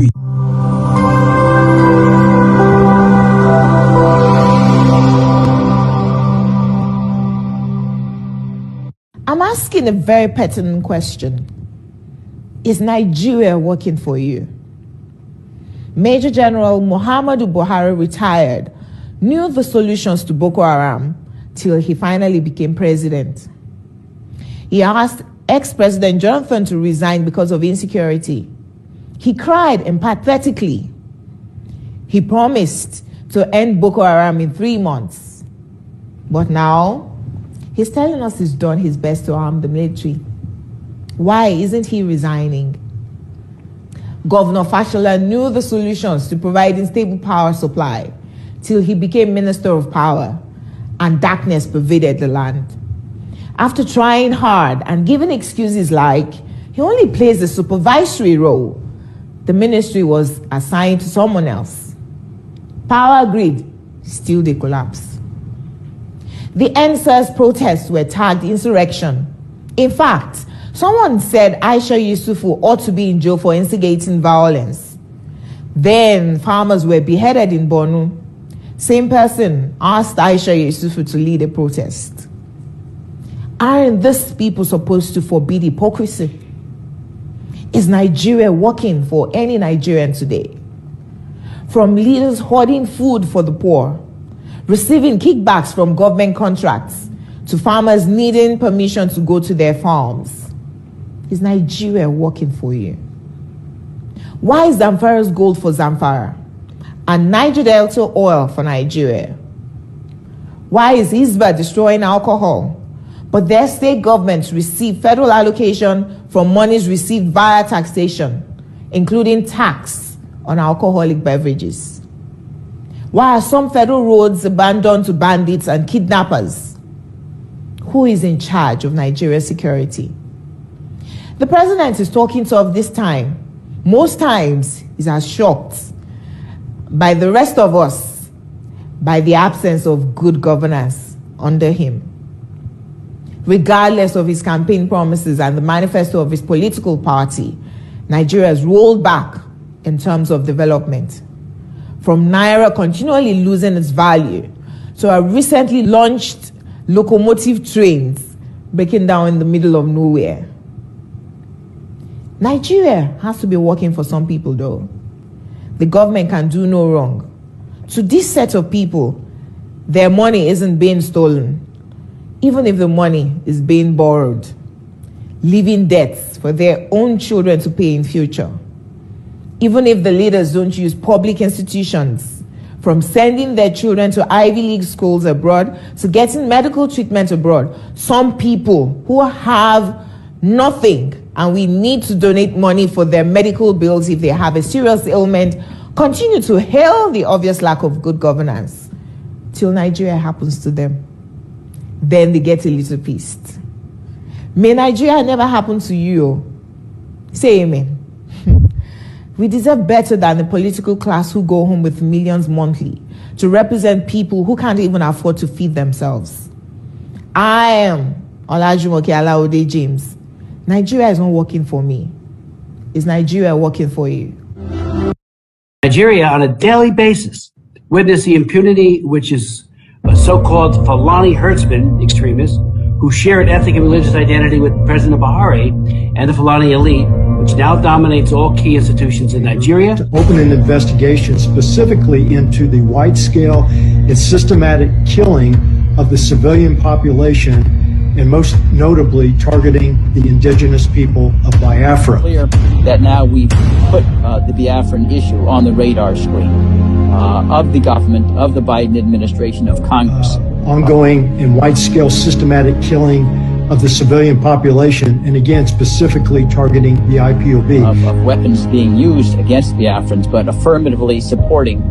street. I'm asking a very pertinent question. Is Nigeria working for you? Major General Muhammadu Buhari retired, knew the solutions to Boko Haram till he finally became president. He asked ex-President Jonathan to resign because of insecurity. He cried empathetically. He promised to end Boko Haram in 3 months. But now, he's telling us he's done his best to arm the military. Why isn't he resigning? Governor Fashola knew the solutions to providing stable power supply till he became Minister of Power, and darkness pervaded the land. After trying hard and giving excuses like he only plays a supervisory role, the ministry was assigned to someone else. Power grid, still they collapse. The NSAS protests were tagged insurrection. In fact, someone said Aisha Yusufu ought to be in jail for instigating violence. Then farmers were beheaded in Borno. Same person asked Aisha Yusufu to lead a protest. Aren't these people supposed to forbid hypocrisy? Is Nigeria working for any Nigerian today? From leaders hoarding food for the poor, receiving kickbacks from government contracts, to farmers needing permission to go to their farms. Is Nigeria working for you? Why is Zamfara's gold for Zamfara and Niger Delta oil for Nigeria? Why is Hisba destroying alcohol, but their state governments receive federal allocation from monies received via taxation, including tax on alcoholic beverages? Why are some federal roads abandoned to bandits and kidnappers? Who is in charge of Nigeria's security? The president is talking tough this time. Most times, he's as shocked by the rest of us by the absence of good governance under him. Regardless of his campaign promises and the manifesto of his political party, Nigeria has rolled back in terms of development. From Naira continually losing its value to our recently launched locomotive trains breaking down in the middle of nowhere. Nigeria has to be working for some people though. The government can do no wrong. To this set of people, their money isn't being stolen, even if the money is being borrowed, leaving debts for their own children to pay in future. Even if the leaders don't use public institutions, from sending their children to Ivy League schools abroad to getting medical treatment abroad, some people who have nothing and we need to donate money for their medical bills if they have a serious ailment, continue to hail the obvious lack of good governance till Nigeria happens to them. Then they get a little pissed. May Nigeria never happen to you. Say amen. We deserve better than the political class who go home with millions monthly to represent people who can't even afford to feed themselves. I am Olajumoke Alaode James. Nigeria is not working for me. Is Nigeria working for you? Nigeria, on a daily basis, witness the impunity which is a so-called Fulani herdsmen extremists who shared ethnic and religious identity with President Buhari and the Fulani elite, which now dominates all key institutions in Nigeria. To open an investigation specifically into the wide-scale and systematic killing of the civilian population, and most notably targeting the indigenous people of Biafra. Clear that now we've put the Biafran issue on the radar screen of the government, of the Biden administration, of Congress. Ongoing and wide-scale systematic killing of the civilian population, and again, specifically targeting the IPOB. Of weapons being used against Biafrans, but affirmatively supporting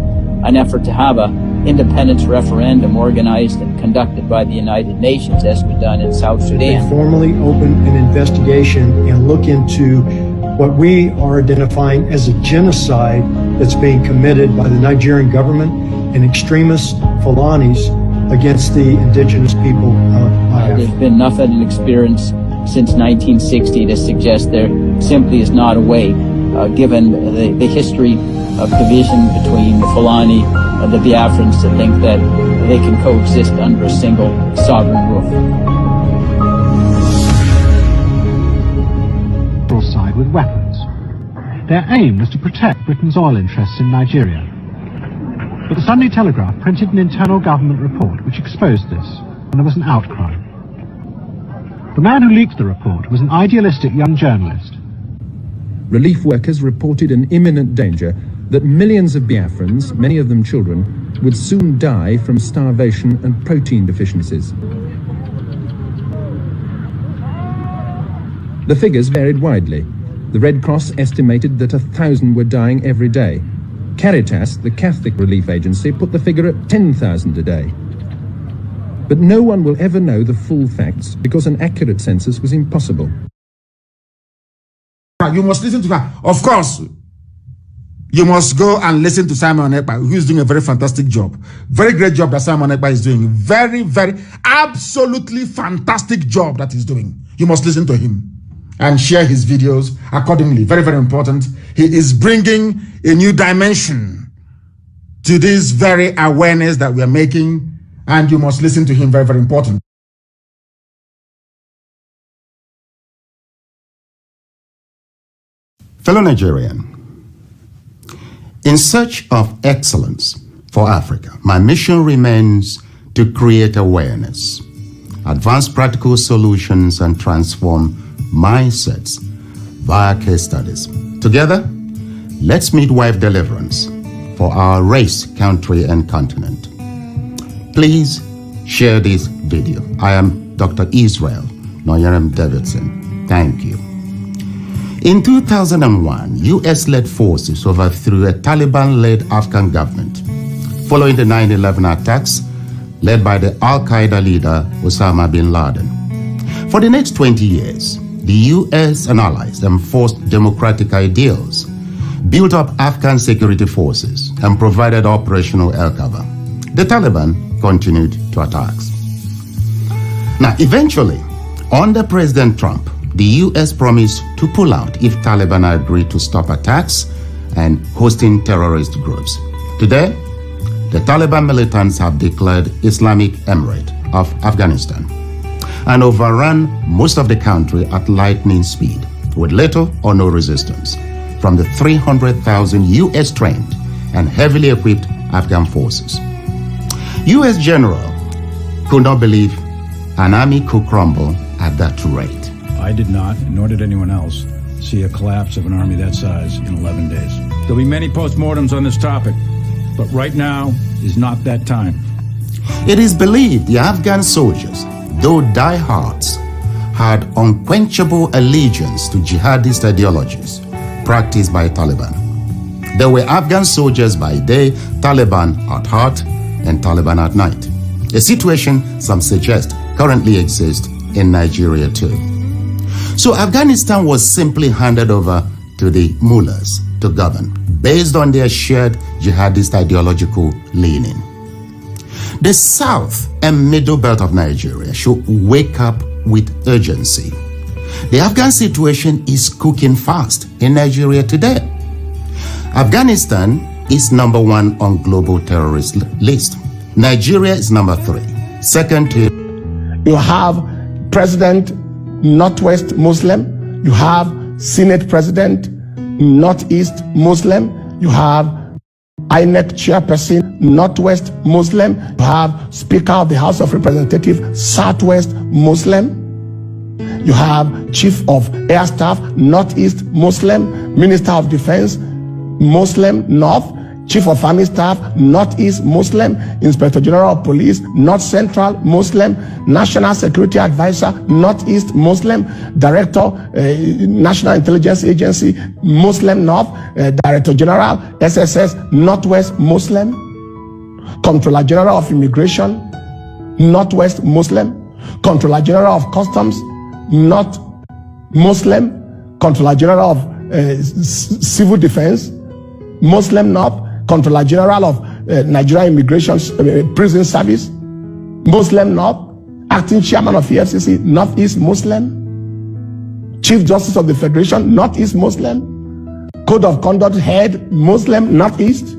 an effort to have an independence referendum organized and conducted by the United Nations, as we've done in South Sudan. They formally open an investigation and look into what we are identifying as a genocide that's being committed by the Nigerian government and extremist Fulanis against the indigenous people of Biafra. There's been nothing in experience since 1960 to suggest there simply is not a way given the history of division between the Fulani and the Biafrans, to think that they can coexist under a single sovereign roof. Side with weapons. Their aim was to protect Britain's oil interests in Nigeria. But the Sunday Telegraph printed an internal government report which exposed this, and there was an outcry. The man who leaked the report was an idealistic young journalist. Relief workers reported an imminent danger that millions of Biafrans, many of them children, would soon die from starvation and protein deficiencies. The figures varied widely. The Red Cross estimated that 1,000 were dying every day. Caritas, the Catholic relief agency, put the figure at 10,000 a day. But no one will ever know the full facts because an accurate census was impossible. You must listen to her. Of course, you must go and listen to Simon Ekpa, who is doing a very fantastic job. Very great job that Simon Ekpa is doing. Very, very, absolutely fantastic job that he's doing. You must listen to him and share his videos accordingly. Very, very important. He is bringing a new dimension to this very awareness that we are making, and you must listen to him. Very, very important. Fellow Nigerian, in search of excellence for Africa, my mission remains to create awareness, advance practical solutions, and transform mindsets via case studies. Together, let's midwife deliverance for our race, country, and continent. Please share this video. I am Dr. Israel Noyerem Davidson. Thank you. In 2001, US-led forces overthrew a Taliban-led Afghan government following the 9/11 attacks led by the Al-Qaeda leader Osama bin Laden. For the next 20 years, the US and allies enforced democratic ideals, built up Afghan security forces, and provided operational air cover. The Taliban continued to attacks. Now, eventually, under President Trump, the US promised to pull out if Taliban agreed to stop attacks and hosting terrorist groups. Today, the Taliban militants have declared Islamic Emirate of Afghanistan and overrun most of the country at lightning speed with little or no resistance from the 300,000 US trained and heavily equipped Afghan forces. US general could not believe an army could crumble at that rate. I did not, nor did anyone else, see a collapse of an army that size in 11 days. There'll be many postmortems on this topic, but right now is not that time. It is believed the Afghan soldiers, though diehards, had unquenchable allegiance to jihadist ideologies practiced by Taliban. They were Afghan soldiers by day, Taliban at heart, and Taliban at night. A situation some suggest currently exists in Nigeria too. So Afghanistan was simply handed over to the mullahs to govern based on their shared jihadist ideological leaning. The south and middle belt of Nigeria should wake up with urgency. The Afghan situation is cooking fast in Nigeria today. Afghanistan is number 1 on global terrorist list. Nigeria is number 3. Second to... You have President Northwest Muslim, you have Senate President Northeast Muslim, you have INEC Chairperson Northwest Muslim, you have Speaker of the House of Representatives Southwest Muslim, you have Chief of Air Staff Northeast Muslim, Minister of Defense Muslim North, Chief of Army Staff Northeast Muslim, Inspector General of Police North Central Muslim, National Security Advisor Northeast Muslim, Director National Intelligence Agency Muslim North, Director General SSS Northwest Muslim, Comptroller General of Immigration Northwest Muslim, Comptroller General of Customs North Muslim, Comptroller General of Civil Defense Muslim North, Comptroller General of Nigeria Immigration Prison Service Muslim North, Acting Chairman of EFCC Northeast Muslim, Chief Justice of the Federation Northeast Muslim, Code of Conduct Head, Muslim, Northeast.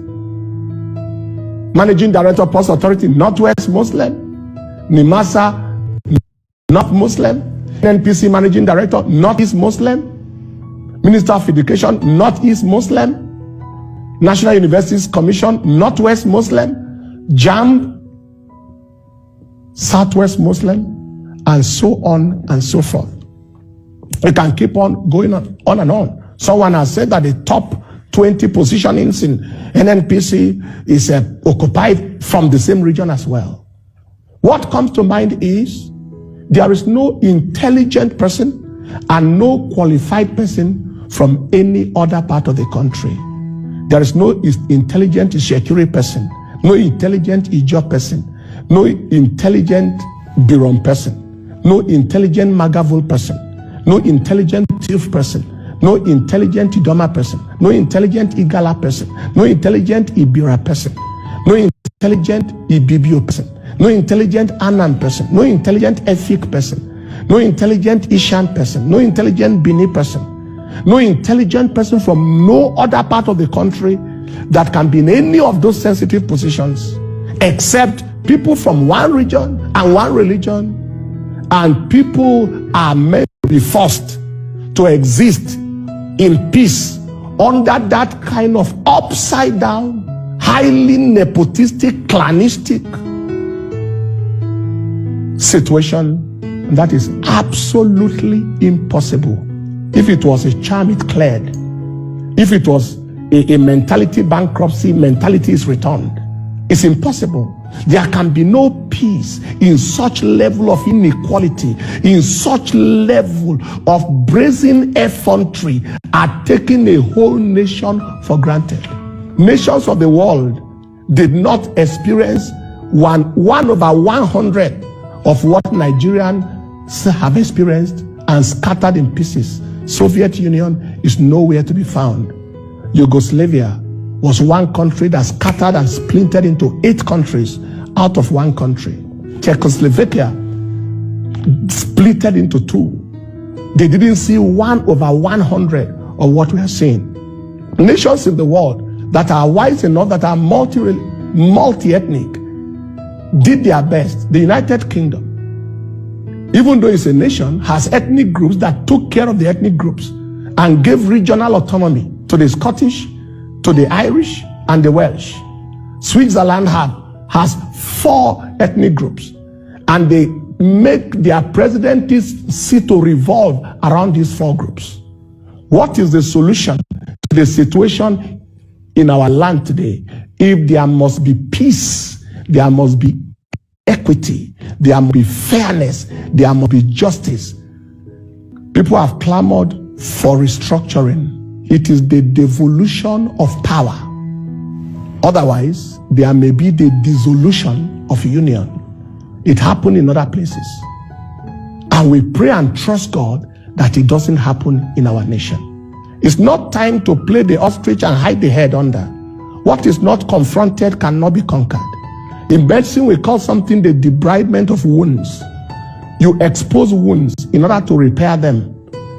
Managing Director, Post Authority, Northwest, Muslim. NIMASA, North Muslim. NPC Managing Director, Northeast, Muslim. Minister of Education, Northeast, Muslim. National Universities Commission, Northwest, Muslim. JAM, Southwest, Muslim, and so on and so forth. We can keep on going on and on. Someone has said that the top 20 positionings in NNPC is occupied from the same region as well. What comes to mind is there is no intelligent person and no qualified person from any other part of the country. There is no intelligent Shekiri person, no intelligent Ijo person, no intelligent Biron person, no intelligent Magavul person, no intelligent Tif person, no intelligent Idoma person, no intelligent Igala person, no intelligent Ibira person, no intelligent Ibibio person, no intelligent Anan person, no intelligent Efik person, no intelligent Ishan person, no intelligent Bini person, no intelligent person from no other part of the country that can be in any of those sensitive positions except people from one region and one religion, and people are meant to be forced to exist in peace under that kind of upside down, highly nepotistic, clanistic situation that is absolutely impossible. If it was a charm, it cleared. If it was a mentality bankruptcy, mentality is returned. It's impossible. There can be no peace in such level of inequality, in such level of brazen effrontery at taking a whole nation for granted. Nations of the world did not experience 1/100 of what Nigerians have experienced and scattered in pieces. Soviet Union is nowhere to be found. Yugoslavia was one country that scattered and splintered into 8 countries out of one country. Czechoslovakia splitted into 2. They didn't see 1/100 of what we are seeing. Nations in the world that are wise enough, that are multi-ethnic, did their best. The United Kingdom, even though it's a nation, has ethnic groups that took care of the ethnic groups and gave regional autonomy to the Scottish, to the Irish, and the Welsh. Switzerland has 4 ethnic groups, and they make their presidencies sit to revolve around these 4 groups. What is the solution to the situation in our land today? If there must be peace, there must be equity, there must be fairness, there must be justice. People have clamored for restructuring. It is the devolution of power. Otherwise, there may be the dissolution of union. It happened in other places. And we pray and trust God that it doesn't happen in our nation. It's not time to play the ostrich and hide the head under. What is not confronted cannot be conquered. In medicine, we call something the debridement of wounds. You expose wounds in order to repair them.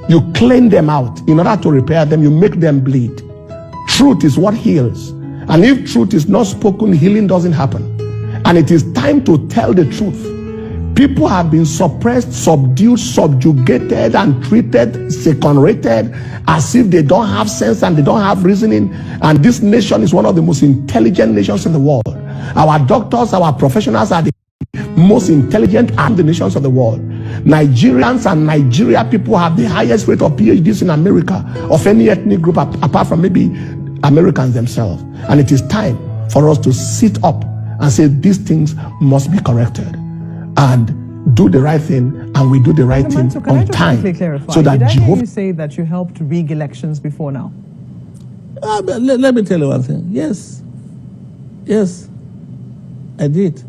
You clean them out in order to repair them. You make them bleed. Truth is what heals. And if truth is not spoken, healing doesn't happen. And it is time to tell the truth. People have been suppressed, subdued, subjugated, and treated, second-rated, as if they don't have sense and they don't have reasoning. And this nation is one of the most intelligent nations in the world. Our doctors, our professionals are the most intelligent and the nations of the world. Nigerians and Nigeria people have the highest rate of PhDs in America of any ethnic group apart from maybe Americans themselves. And it is time for us to sit up and say these things must be corrected and do the right thing, and we do the right thing on time. So that Did I hear you say that you helped rig elections before now? Let me tell you one thing. Yes, I did,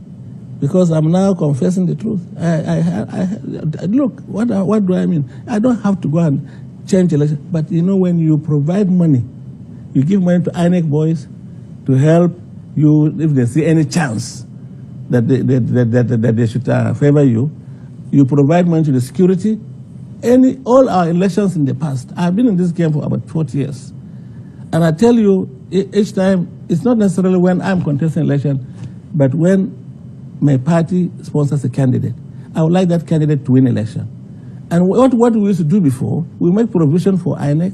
because I'm now confessing the truth. Look, what do I mean? I don't have to go and change election, but you know, when you provide money, you give money to INEC boys to help you if they see any chance that they should favor you. You provide money to the security. All our elections in the past, I've been in this game for about 40 years. And I tell you, each time, it's not necessarily when I'm contesting election, but when my party sponsors a candidate, I would like that candidate to win election. And what we used to do before, we make provision for INEC,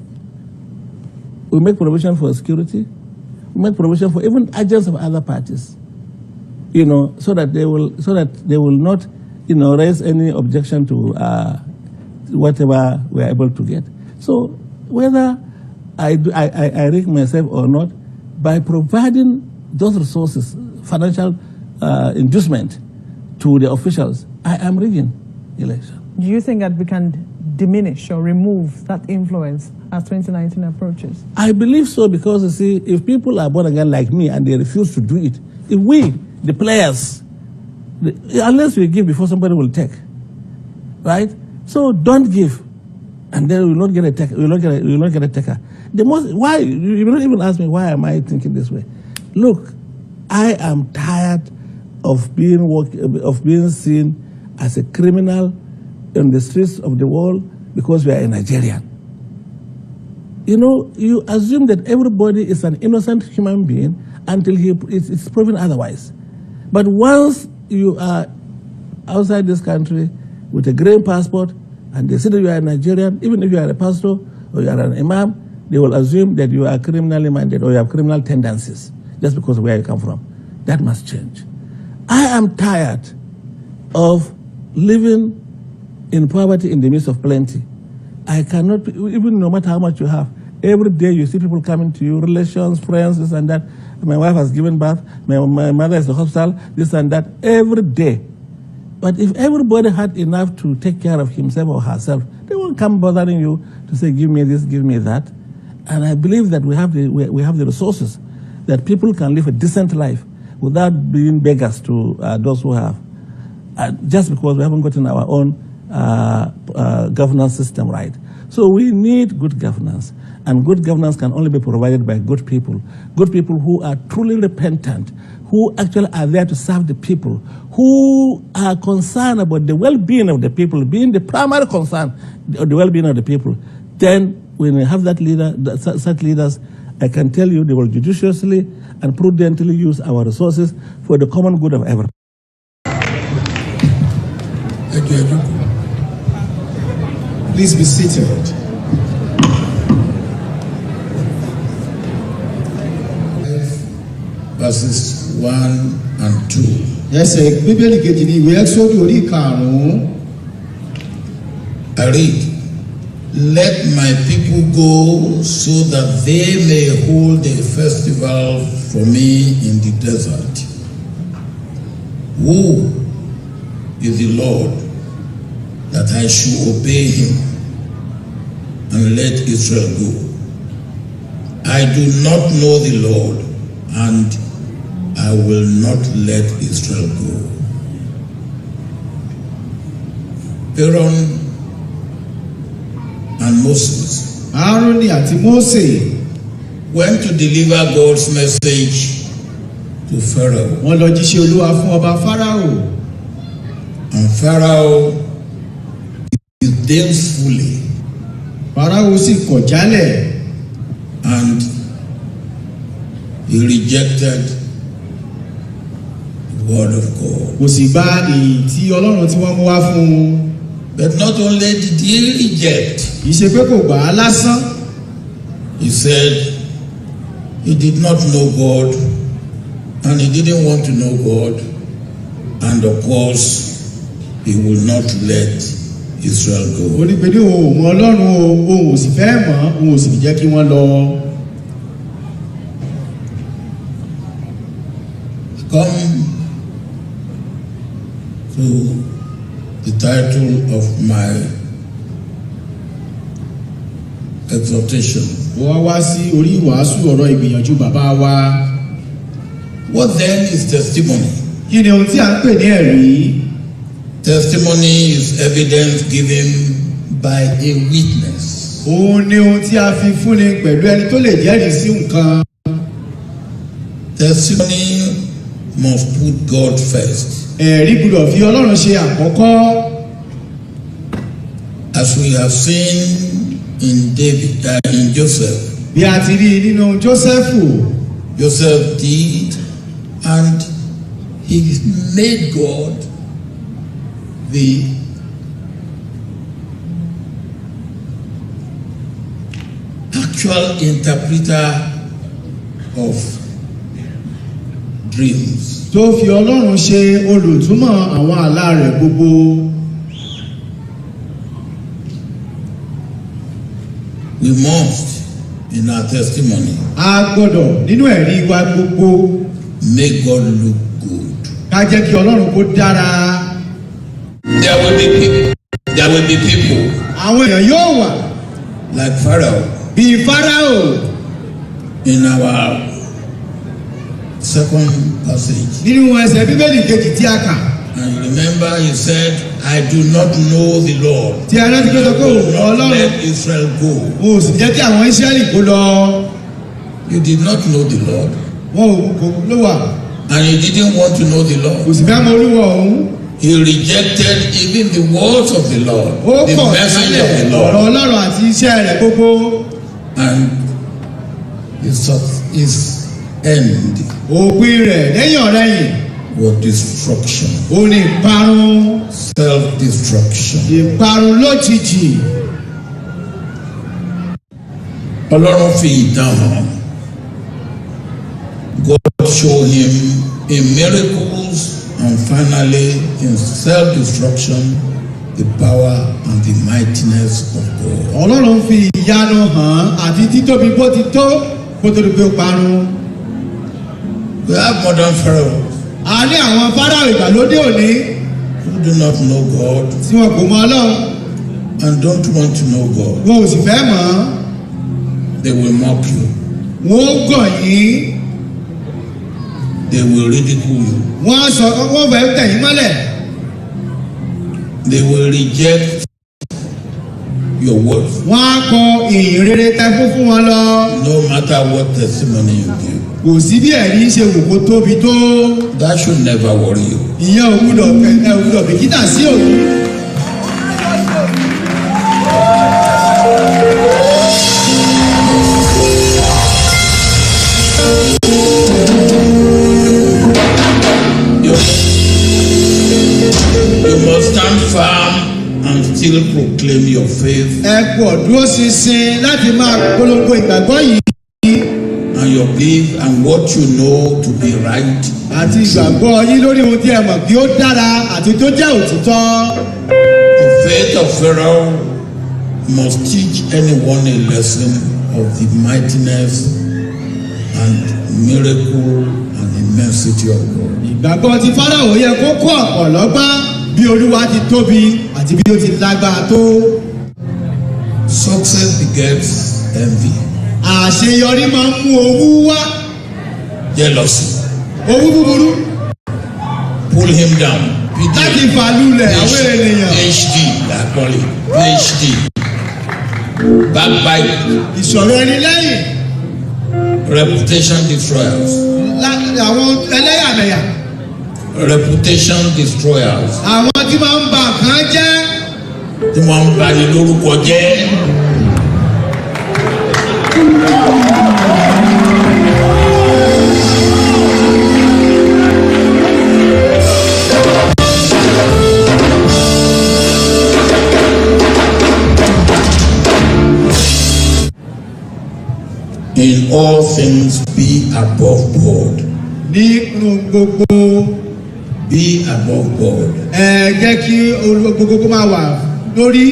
we make provision for security, we make provision for even agents of other parties, so that they will not, raise any objection to whatever we're able to get. So whether I rig myself or not, by providing those resources, financial inducement to the officials, I am rigging election. Do you think that we can diminish or remove that influence as 2019 approaches? I believe so, because you see, if people are born again like me and they refuse to do it, if we, the players, unless we give before somebody will take, right? So don't give, and then we will not get a taker. We will not get a taker. Why? You will not even ask me why am I thinking this way. Look, I am tired of being seen as a criminal in the streets of the world because we are a Nigerian. You assume that everybody is an innocent human being until it's proven otherwise. But once you are outside this country with a green passport and they say that you are a Nigerian, even if you are a pastor or you are an imam, they will assume that you are criminally minded or you have criminal tendencies just because of where you come from. That must change. I am tired of living in poverty in the midst of plenty. I cannot, even no matter how much you have, every day you see people coming to you, relations, friends, this and that. My wife has given birth, my mother is in the hospital, this and that, every day. But if everybody had enough to take care of himself or herself, they won't come bothering you to say, give me this, give me that. And I believe that we have the resources that people can live a decent life without being beggars to those who have, just because we haven't gotten our own governance system right. So we need good governance, and good governance can only be provided by good people who are truly repentant, who actually are there to serve the people, who are concerned about the well-being of the people, being the primary concern of the well-being of the people. Then when we have such leaders, I can tell you they will judiciously and prudently use our resources for the common good of everyone. Thank you. Please be seated. Verses 1 and 2. Yes, Bíbélì kejì ní ìwé Ẹ́kísódù orí ìkarùn-ún. I read, let my people go so that they may hold a festival for me in the desert. Who is the Lord that I should obey him and let Israel go? I do not know the Lord, and I will not let Israel go. Aaron and Moses, Aaron àti Mósè, went to deliver God's message to Pharaoh. Wọ́n lọ jíṣẹ́ Olúwa fún ọba Fáráò. And Pharaoh disdains fully. Fáráò sì kọ̀ jálẹ̀. And he rejected the word of God. Kò sì gba èyí tí Ọlọ́run tí wọ́n mú wá fún un. But not only did he reject, kì í ṣe pé kò gbà á lásán. He said he did not know God and he didn't want to know God, and of course he will not let Israel go. Ó ní pé ní òun mọ Ọlọ́run òun ò sì fẹ́ mọ̀, òun ò sì jẹ́ kí wọ́n lọ. Come to the title of my exhortation. Wọ́n wá sí orí ìwàásù ọ̀rọ̀ ìgbìyànjú bàbá wa. What then is testimony? Kí ni ohun tí a ń pè ní ẹ̀rí? Testimony is evidence given by a witness. Òun ni ohun tí a fi fúnni pẹ̀lú ẹni tó lè jẹ́rìí sí nǹkan. Testimony must put God first. Ẹ̀rí gbọ́dọ̀ fi Ọlọ́run ṣe àkọ́kọ́. As we have seen in Joseph. Bí a ti rí nínú Jósẹ́fù. Joseph did, and he made God the actual interpreter of dreams. Tó fi Ọlọ́run ṣe olùtúmọ̀ àwọn àlá rẹ̀ gbogbo. We must, in our testimony, A gbọ́dọ̀ nínú ẹ̀rí wa gbogbo. make God look good. Ká jẹ́ kí Ọlọ́run kó dára. There will be people Àwọn èèyàn yóò wà. like Pharaoh. Bíi Fáráò. In our second passage. Nínú ẹsẹ̀ Bíbélì kejì tí a kà. And remember, he said, I do not know the Lord. Tí a rántí pé sọ pé òun Ọlọ́run. Let Israel go. Mo sì jẹ́ kí àwọn Ísírẹ́lì kó lọ. You did not know the Lord. Wọn kò ló wà. And you didn't want to know the Lord. Kò sì fẹ́ mọ Olúwa òun. He rejected even the words of the Lord. Ó The kọ̀ message sílẹ̀ of the ọ̀rọ̀ Lord. Ọlọ́run àti iṣẹ́ rẹ̀ gbogbo. And his end Òpin rẹ̀ lẹ́yìn ọ̀rẹ́yìn. was destruction. Ó ní ìparun. Self-destruction. Ìparun lójijì. Ọlọ́run fi ìdán hàn. God showed him in miracles and finally in self-destruction the power and the mightiness of God. Ọlọ́run fi ìyanu hàn àti títóbi bó ti tó kó tó di pé ó parun. We have modern pharaohs A ní àwọn Fáráò ìgbàlódé òní who do not know God tí wọn kò mọ Ọlọ́run. and don't want to know God. Wọn ò sì fẹ́ mọ̀ ọ́. They will mock you. Wọ́n ó gàn yín. They will ridicule you. Wọ́n á sọ wọ́n fẹ́ tẹ̀ yín mọ́lẹ̀. They will reject your words. Wọ́n á kọ ìyìn rere tẹ fún wọn lọ. No matter what testimony you give. Kò sí bí ẹ̀rí ṣe wò kó tóbi tó. That should never worry you. Ìyẹn ò gbúdọ̀ bìkítà sí òun. You must stand firm and still proclaim your faith Ẹ pọ̀ dúró ṣinṣin láti máa polongo ìgbàgbọ́ yìí. and your belief and what you know to be right. Àti ìgbàgbọ́ yín lórí ohun tí ẹ mọ̀ kí ó dára àti tó jẹ́ òtítọ́. The faith of Pharaoh must teach anyone a lesson of the mightiness and miracle and immensity of God. Ìgbàgbọ́ ti Fáráò yẹ kó kọ́ ọ̀pọ̀ lọ́gbọ́n bí Olúwa ti tóbi àti bí ó ti lágbára tó. Success begets envy, Àṣeyọrí máa ń mú owú wá. jealousy. Owú búburú Pull him down. láti fàlùlẹ̀ àwọn ènìyàn. PhD, I call it PhD. Backbite, Ìṣòro ẹni lẹ́yìn. reputation destroyers. Àwọn ẹlẹ́yàmẹ̀yà. Reputation destroyers. Àwọn tí máa ń ba nǹkan jẹ́. Tí wọ́n ń bani lórúkọ jẹ́. In all things be above board. Nínú gbogbo. Be above board. Ẹ jẹ́ kí gbogbo kó máa wà lórí.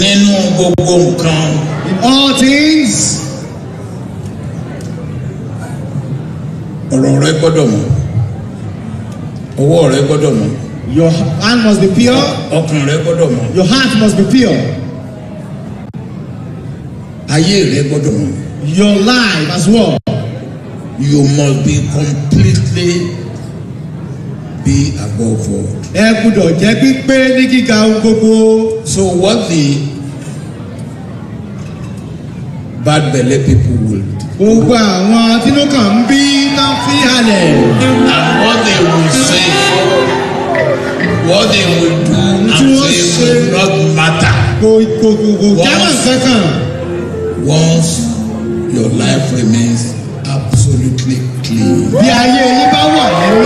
Nínú gbogbo nǹkan. In all things. Ọ̀rọ̀ rẹ gbọ́dọ̀ mọ́. Ọwọ́ rẹ gbọ́dọ̀ mọ́. Your hand must be pure. Ọkàn rẹ gbọ́dọ̀ mọ́. Your heart must be pure. Ayé rẹ gbọ́dọ̀ mọ́. Your life as well. You must be completely be above all. Ẹ gbọ́dọ̀ jẹ́ pípé ní gíga ohun gbogbo. So what the bad belly people will gbogbo àwọn tínúkàn ń bí tán fi halẹ̀. And what they will say, what they will do and say will not matter. Kò jámọ̀ kankan. Once your life remains absolutely clean. Bí ayé yín bá wà nínú.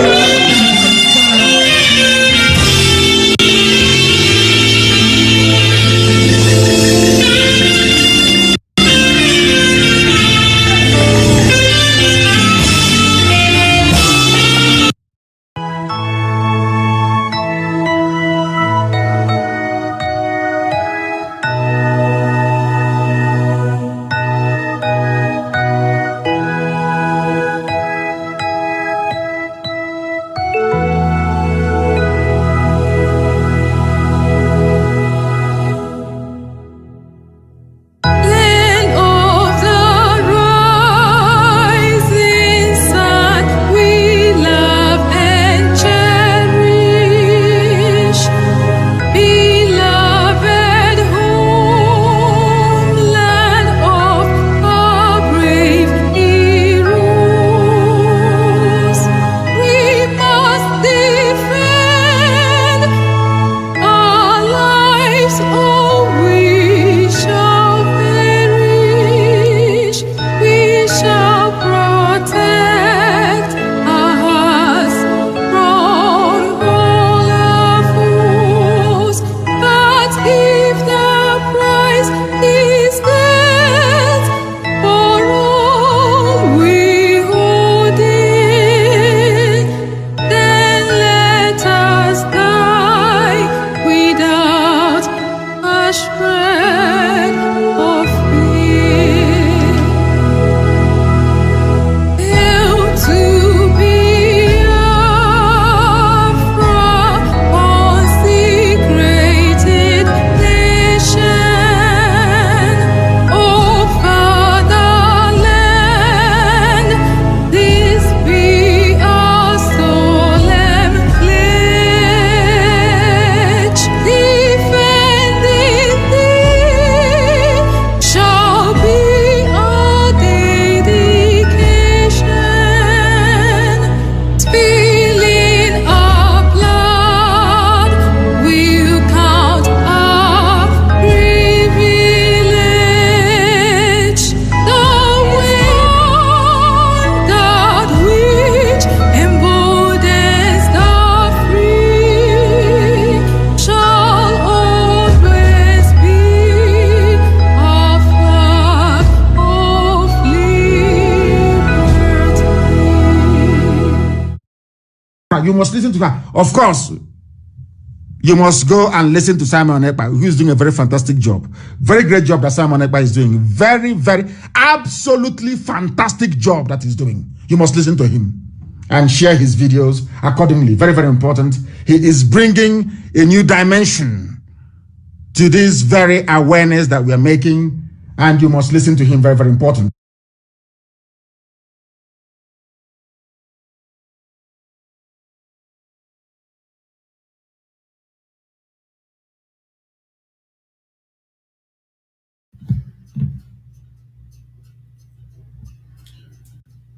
You must listen to her. Of course, you must go and listen to Simon Ekpa, who is doing a very fantastic job. Very great job that Simon Ekpa is doing. Very, very, absolutely fantastic job that he's doing. You must listen to him and share his videos accordingly. Very, very important. He is bringing a new dimension to this very awareness that we are making, and you must listen to him. Very, very important.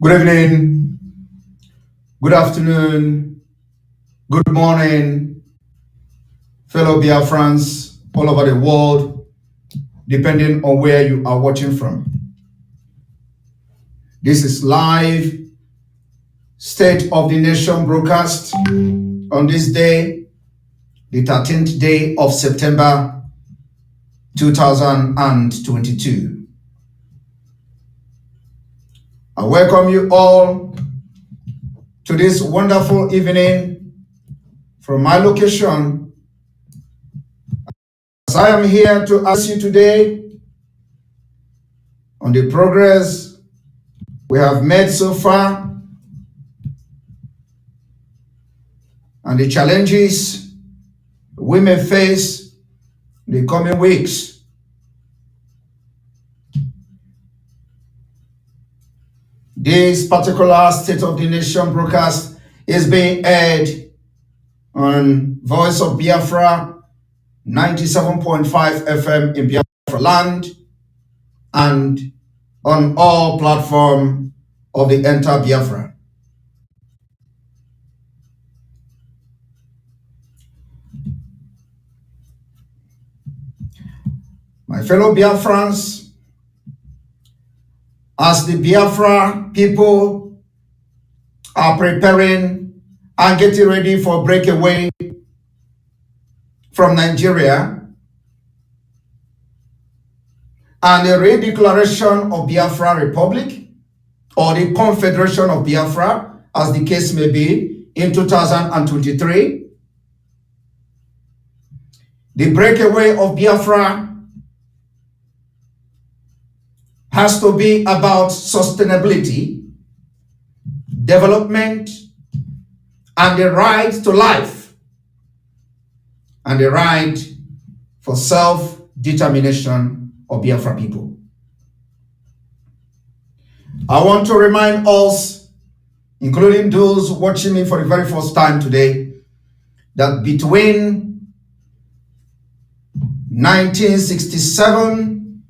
Good evening, good afternoon, good morning, fellow Biafrans all over the world, depending on where you are watching from. This is live State of the Nation broadcast on this day, the 13th day of September 2022. I welcome you all to this wonderful evening from my location. As I am here to ask you today on the progress we have made so far and the challenges we may face in the coming weeks. This particular State of the Nation broadcast is being aired on Voice of Biafra 97.5 FM in Biafra land and on all platforms of the Enter Biafra. My fellow Biafrans, as the Biafra people are preparing and getting ready for breakaway from Nigeria and the redeclaration of Biafra Republic or the Confederation of Biafra, as the case may be, in 2023, the breakaway of Biafra has to be about sustainability, development, and the right to life, and the right for self-determination of Biafra people. I want to remind us, including those watching me for the very first time today, that between 1967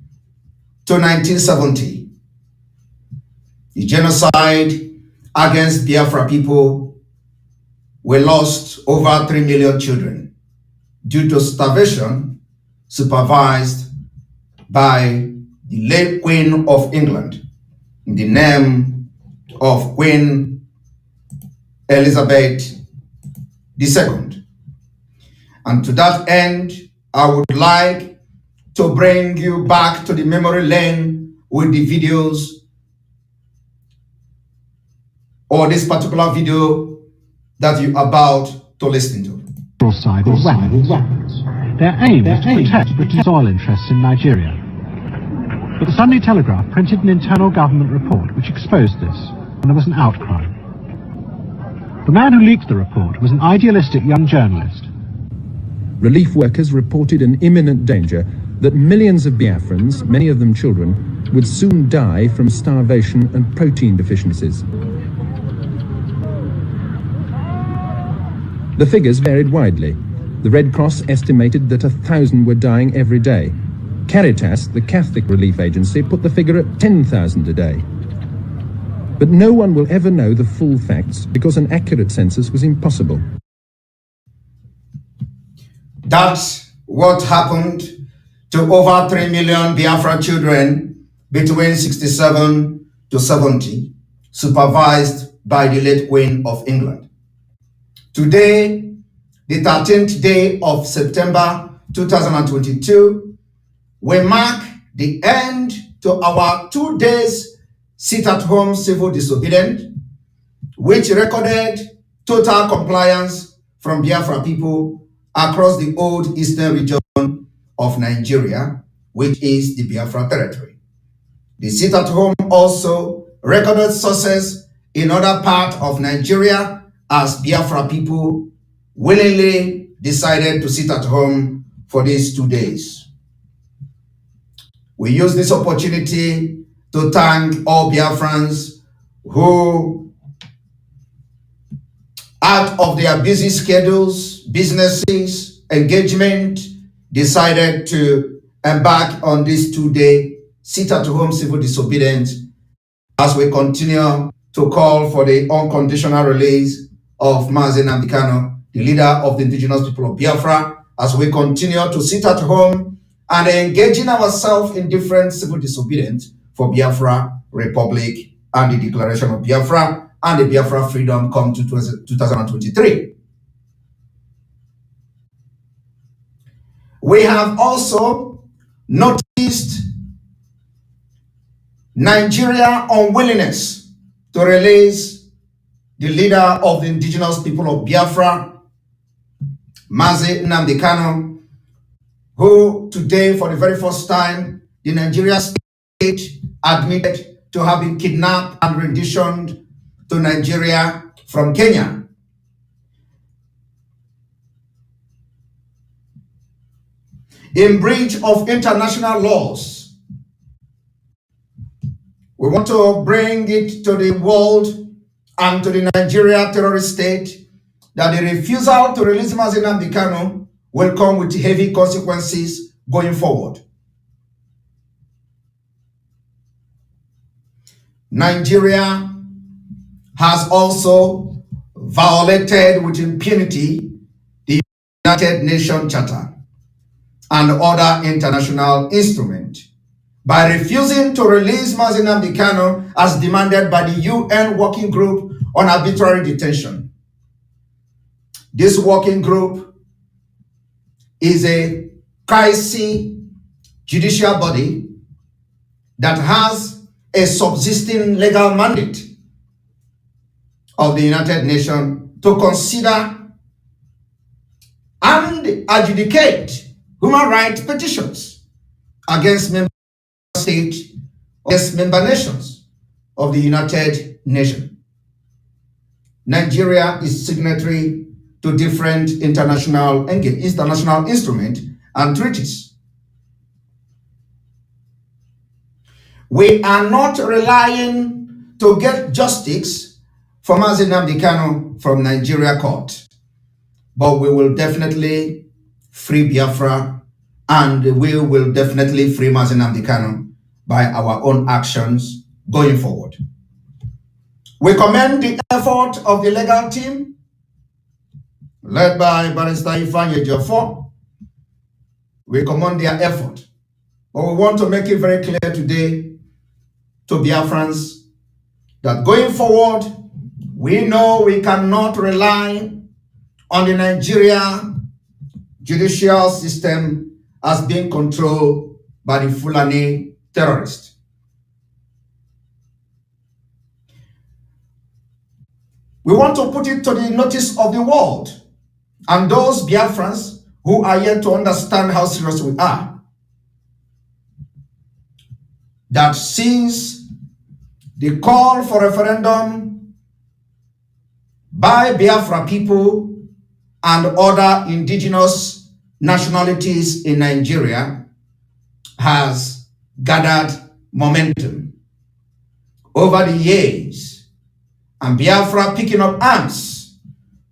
to 1970, the genocide against Biafra people, we lost over 3 million children due to starvation supervised by the late Queen of England in the name of Queen Elizabeth II. And to that end, I would like to bring you back to the memory lane with the videos, or this particular video that you're about to listen to. Side with weapons. Their aim is to protect Britain's oil interests in Nigeria. But the Sunday Telegraph printed an internal government report which exposed this, and there was an outcry. The man who leaked the report was an idealistic young journalist. Relief workers reported an imminent danger that millions of Biafrans, many of them children, would soon die from starvation and protein deficiencies. The figures varied widely. The Red Cross estimated that 1,000 were dying every day. Caritas, the Catholic relief agency, put the figure at 10,000 a day. But no one will ever know the full facts because an accurate census was impossible. That's what happened to over 3 million Biafra children between 67 to 70, supervised by the late Queen of England. Today, the 13th day of September 2022, we mark the end to our 2 days sit-at-home civil disobedience, which recorded total compliance from Biafra people across the old eastern region of Nigeria, which is the Biafra territory. The sit-at-home also recorded success in other parts of Nigeria as Biafra people willingly decided to sit at home for these 2 days. We use this opportunity to thank all Biafrans who, out of their busy schedules, businesses, engagement, decided to embark on this 2-day sit-at-home civil disobedience as we continue to call for the unconditional release of Mazi, the leader of the indigenous people of Biafra, as we continue to sit at home and engaging ourselves in different civil disobedience for Biafra Republic and the declaration of Biafra and the Biafra freedom come to 2023. We have also noticed Nigeria's unwillingness to release the leader of the indigenous people of Biafra, Mazi, who today, for the very first time, the Nigerian state admitted to have been kidnapped and renditioned to Nigeria from Kenya. In breach of international laws, we want to bring it to the world and to the Nigeria terrorist state that the refusal to release Mazi will come with heavy consequences going forward. Nigeria has also violated with impunity the United Nations Charter and other international instruments by refusing to release Mazi Nnamdi Kanu as demanded by the UN Working Group on Arbitrary Detention. This working group is a quasi-judicial body that has a subsisting legal mandate of the United Nations to consider and adjudicate human rights petitions against member states, against member nations of the United Nations. Nigeria is signatory to different international instruments and treaties. We are not relying to get justice for Mazi Nnamdi Kanu from Nigeria court, but we will definitely free Biafra, and we will definitely free Mazi Nnamdi Kanu by our own actions going forward. We commend the effort of the legal team led by Barrister Ifeanyi Ejiofor. We commend their effort, but we want to make it very clear today to Biafrans that going forward, we know we cannot rely on the Nigeria judicial system as being controlled by the Fulani terrorists. We want to put it to the notice of the world and those Biafrans who are yet to understand how serious we are, that since the call for referendum by Biafra people and other indigenous nationalities in Nigeria has gathered momentum over the years, and Biafra picking up arms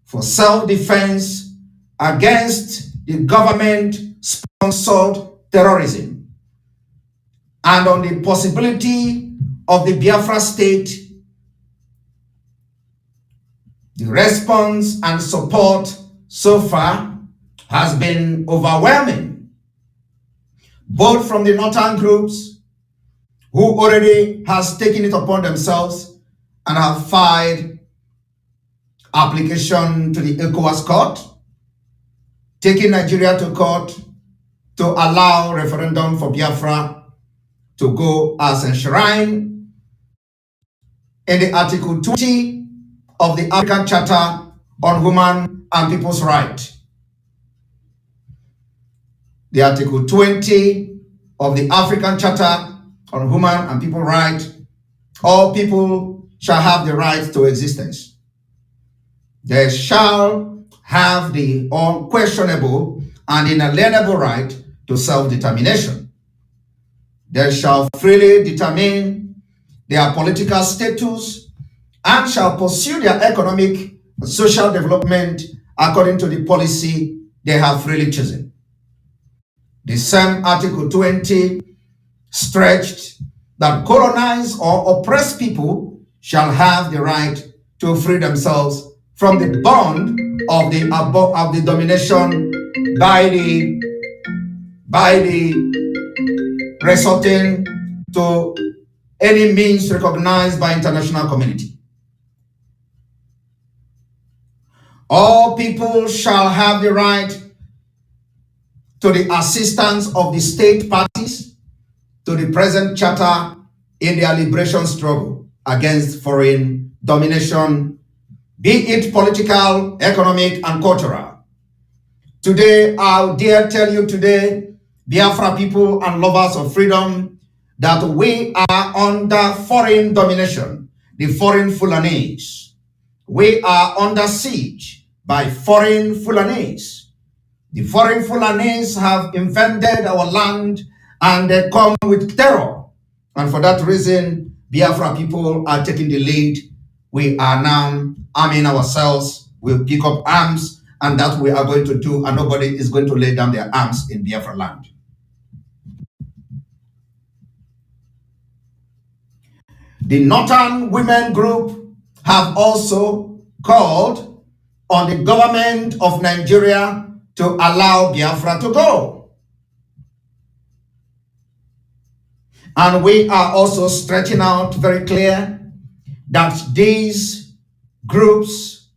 for self-defense against the government-sponsored terrorism, and on the possibility of the Biafra state, the response and support so far has been overwhelming, both from the northern groups who already has taken it upon themselves and have filed application to the ECOWAS court, taking Nigeria to court to allow referendum for Biafra to go as enshrined in the Article 20 of the African Charter on Human and People's Rights. The Article 20 of the African Charter on Human and People's Rights, all people shall have the right to existence. They shall have the unquestionable and inalienable right to self-determination. They shall freely determine their political status and shall pursue their economic and social development according to the policy they have freely chosen. The same Article 20 stretched that colonized or oppressed people shall have the right to free themselves from the bond of the domination by the resorting to any means recognized by international community. All people shall have the right to the assistance of the state parties to the present charter in their liberation struggle against foreign domination, be it political, economic, and cultural. Today, I dare tell you today, Biafra people and lovers of freedom, that we are under foreign domination, the foreign Fulanis. We are under siege by foreign Fulanis. The foreign Fulanis have invaded our land and they come with terror. And for that reason, Biafra people are taking the lead. We are now arming ourselves. We'll pick up arms, and that we are going to do, and nobody is going to lay down their arms in Biafra land. The Northern Women Group have also called on the government of Nigeria to allow Biafra to go. And we are also stretching out very clear that these groups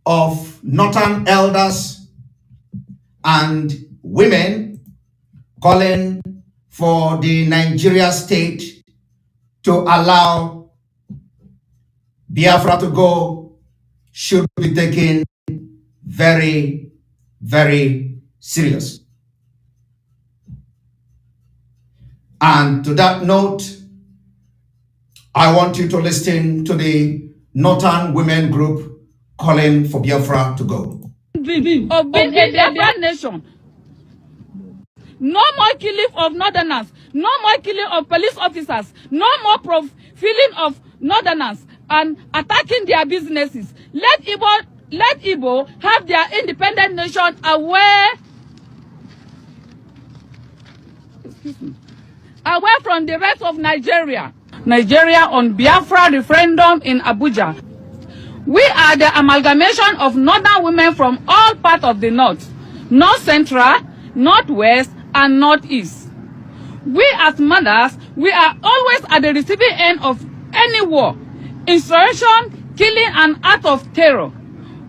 of Northern elders and women calling for the Nigeria state to allow Biafra to go should be taken very, very serious. And to that note, I want you to listen to the Northern Women Group calling for Biafra to go. Of being a Biafra nation. No more killing of Northerners. No more killing of police officers. No more profiling of Northerners and attacking their businesses. Let Igbo have their independent nation away from the rest of Nigeria. Nigeria on Biafra referendum in Abuja. We are the amalgamation of Northern women from all parts of the North, North Central, Northwest, and Northeast. We as mothers, we are always at the receiving end of any war, insurrection, killing, and act of terror.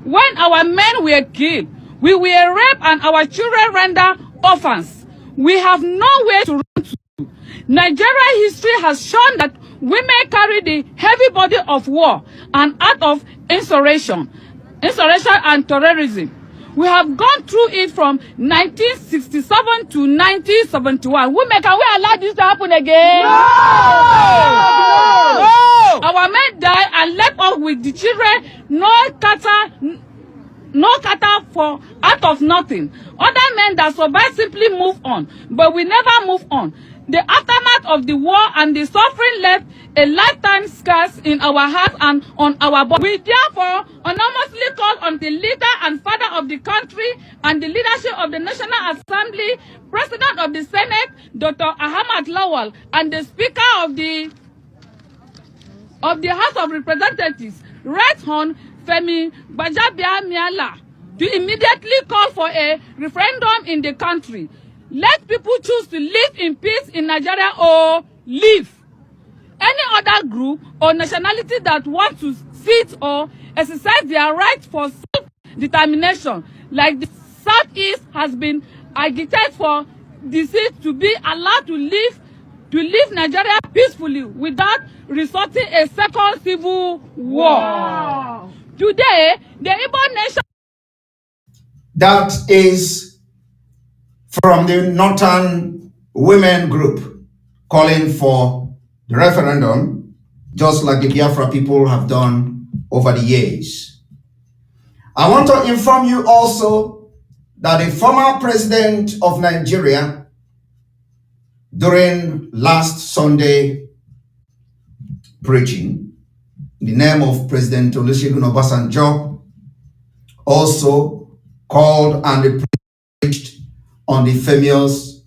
When our men were killed, we were raped and our children rendered orphans. We have nowhere to run to. Nigerian history has shown that women carry the heavy burden of war and act of insurrection and terrorism. We have gone through it from 1967 to 1971. Women, can we allow this to happen again? No! Our men die and left us with the children, no cattle for out of nothing. Other men that survive simply move on, but we never move on. The aftermath of the war and the suffering left a lifetime scars in our hearts and on our body. We therefore anonymously call on the leader and father of the country and the leadership of the National Assembly, President of the Senate, Dr. Ahmad Lawal, and the Speaker of the House of Representatives, Right Hon Femi Gbajabiamila, to immediately call for a referendum in the country. Let people choose to live in peace in Nigeria or leave. Any other group or nationality that wants to sit or exercise their right for self-determination, like the Southeast has been agitated for the seat to be allowed to live Nigeria peacefully without resorting a second civil war. Wow. Today, the Igbo nation. That is from the Northern Women Group calling for the referendum, just like the Biafra people have done over the years. I want to inform you also that the former president of Nigeria, during last Sunday preaching, in the name of President Olusegun Obasanjo, also called and preached on the famous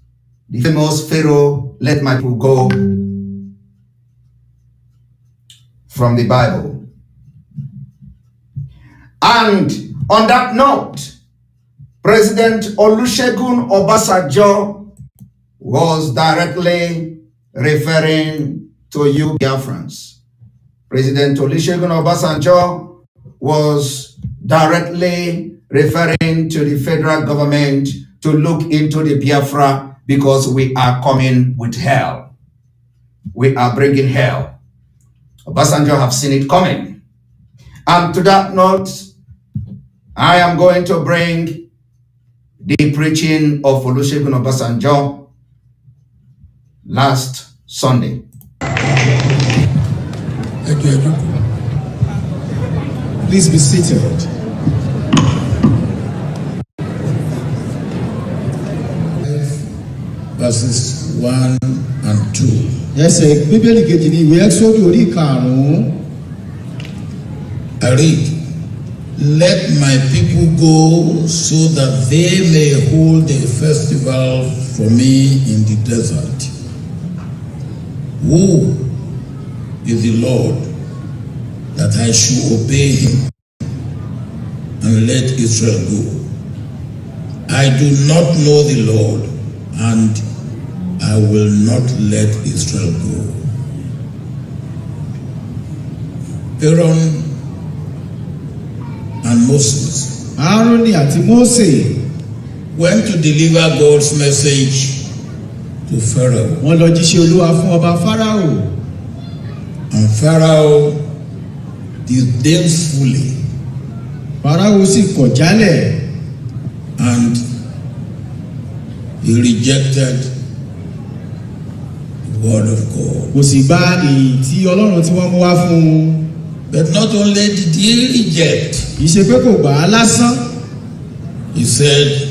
Pharaoh, let my people go, from the Bible. And on that note, President Olusegun Obasanjo was directly referring to you Biafrans. President Olusegun Obasanjo was directly referring to the federal government to look into the Biafra because we are coming with hell. We are bringing hell. Obasanjo have seen it coming. And to that note, I am going to bring the preaching of Olusegun Obasanjo last Sunday. Please be seated. Verses 1 and 2. Ẹsẹ̀ Bíbélì kejì ní ìwé Ẹ́kísódù orí karùn-ún. I read, let my people go so that they may hold a festival for me in the desert. Woe is the Lord, that I should obey him and let Israel go. I do not know the Lord, and I will not let Israel go. Aaron and Moses Aaroni àti Mósè went to deliver God's message to Pharaoh. wọ́n lọ jíṣẹ́ Olúwa fún ọba Fáráò. And Pharaoh disdainfully Fáráò sì kọ̀ jálẹ̀. and he rejected the word of God. Kò sì gba èyí tí Ọlọ́run tí wọ́n mú wá fún un. But not only did he reject, Kì í ṣe pé kò gbà á lásán. he said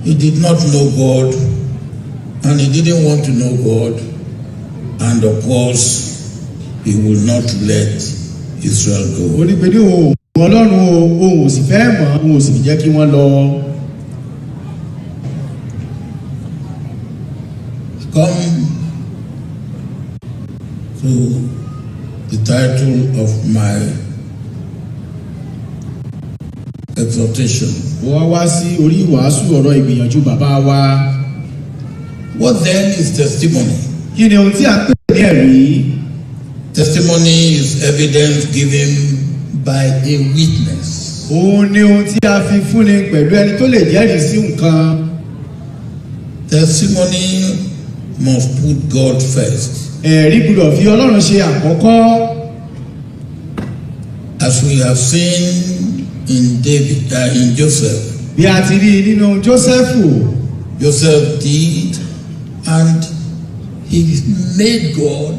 he did not know God and he didn't want to know God, and of course he will not let Israel go. Ó ní pé ní òun Ọlọ́run òun ò sì fẹ́ mọ̀, òun ò sì jẹ́ kí wọ́n lọ. Come to the title of my exhortation. Wọ́n wá sí orí ìwàásù ọ̀rọ̀ ìgbìyànjú bàbá wa. What then is testimony? Kí ni ohun tí a pè ní ẹ̀rí? Testimony is evidence given by a witness. Òun ni ohun tí a fi fúnni pẹ̀lú ẹni tó lè jẹ́rìí sí nǹkan. Testimony must put God first. Ẹ̀rí gbọ́dọ̀ fi Ọlọ́run ṣe àkọ́kọ́. As we have seen in in Joseph. Bí a ti rí nínú Jósẹ́fù. Joseph did, and he made God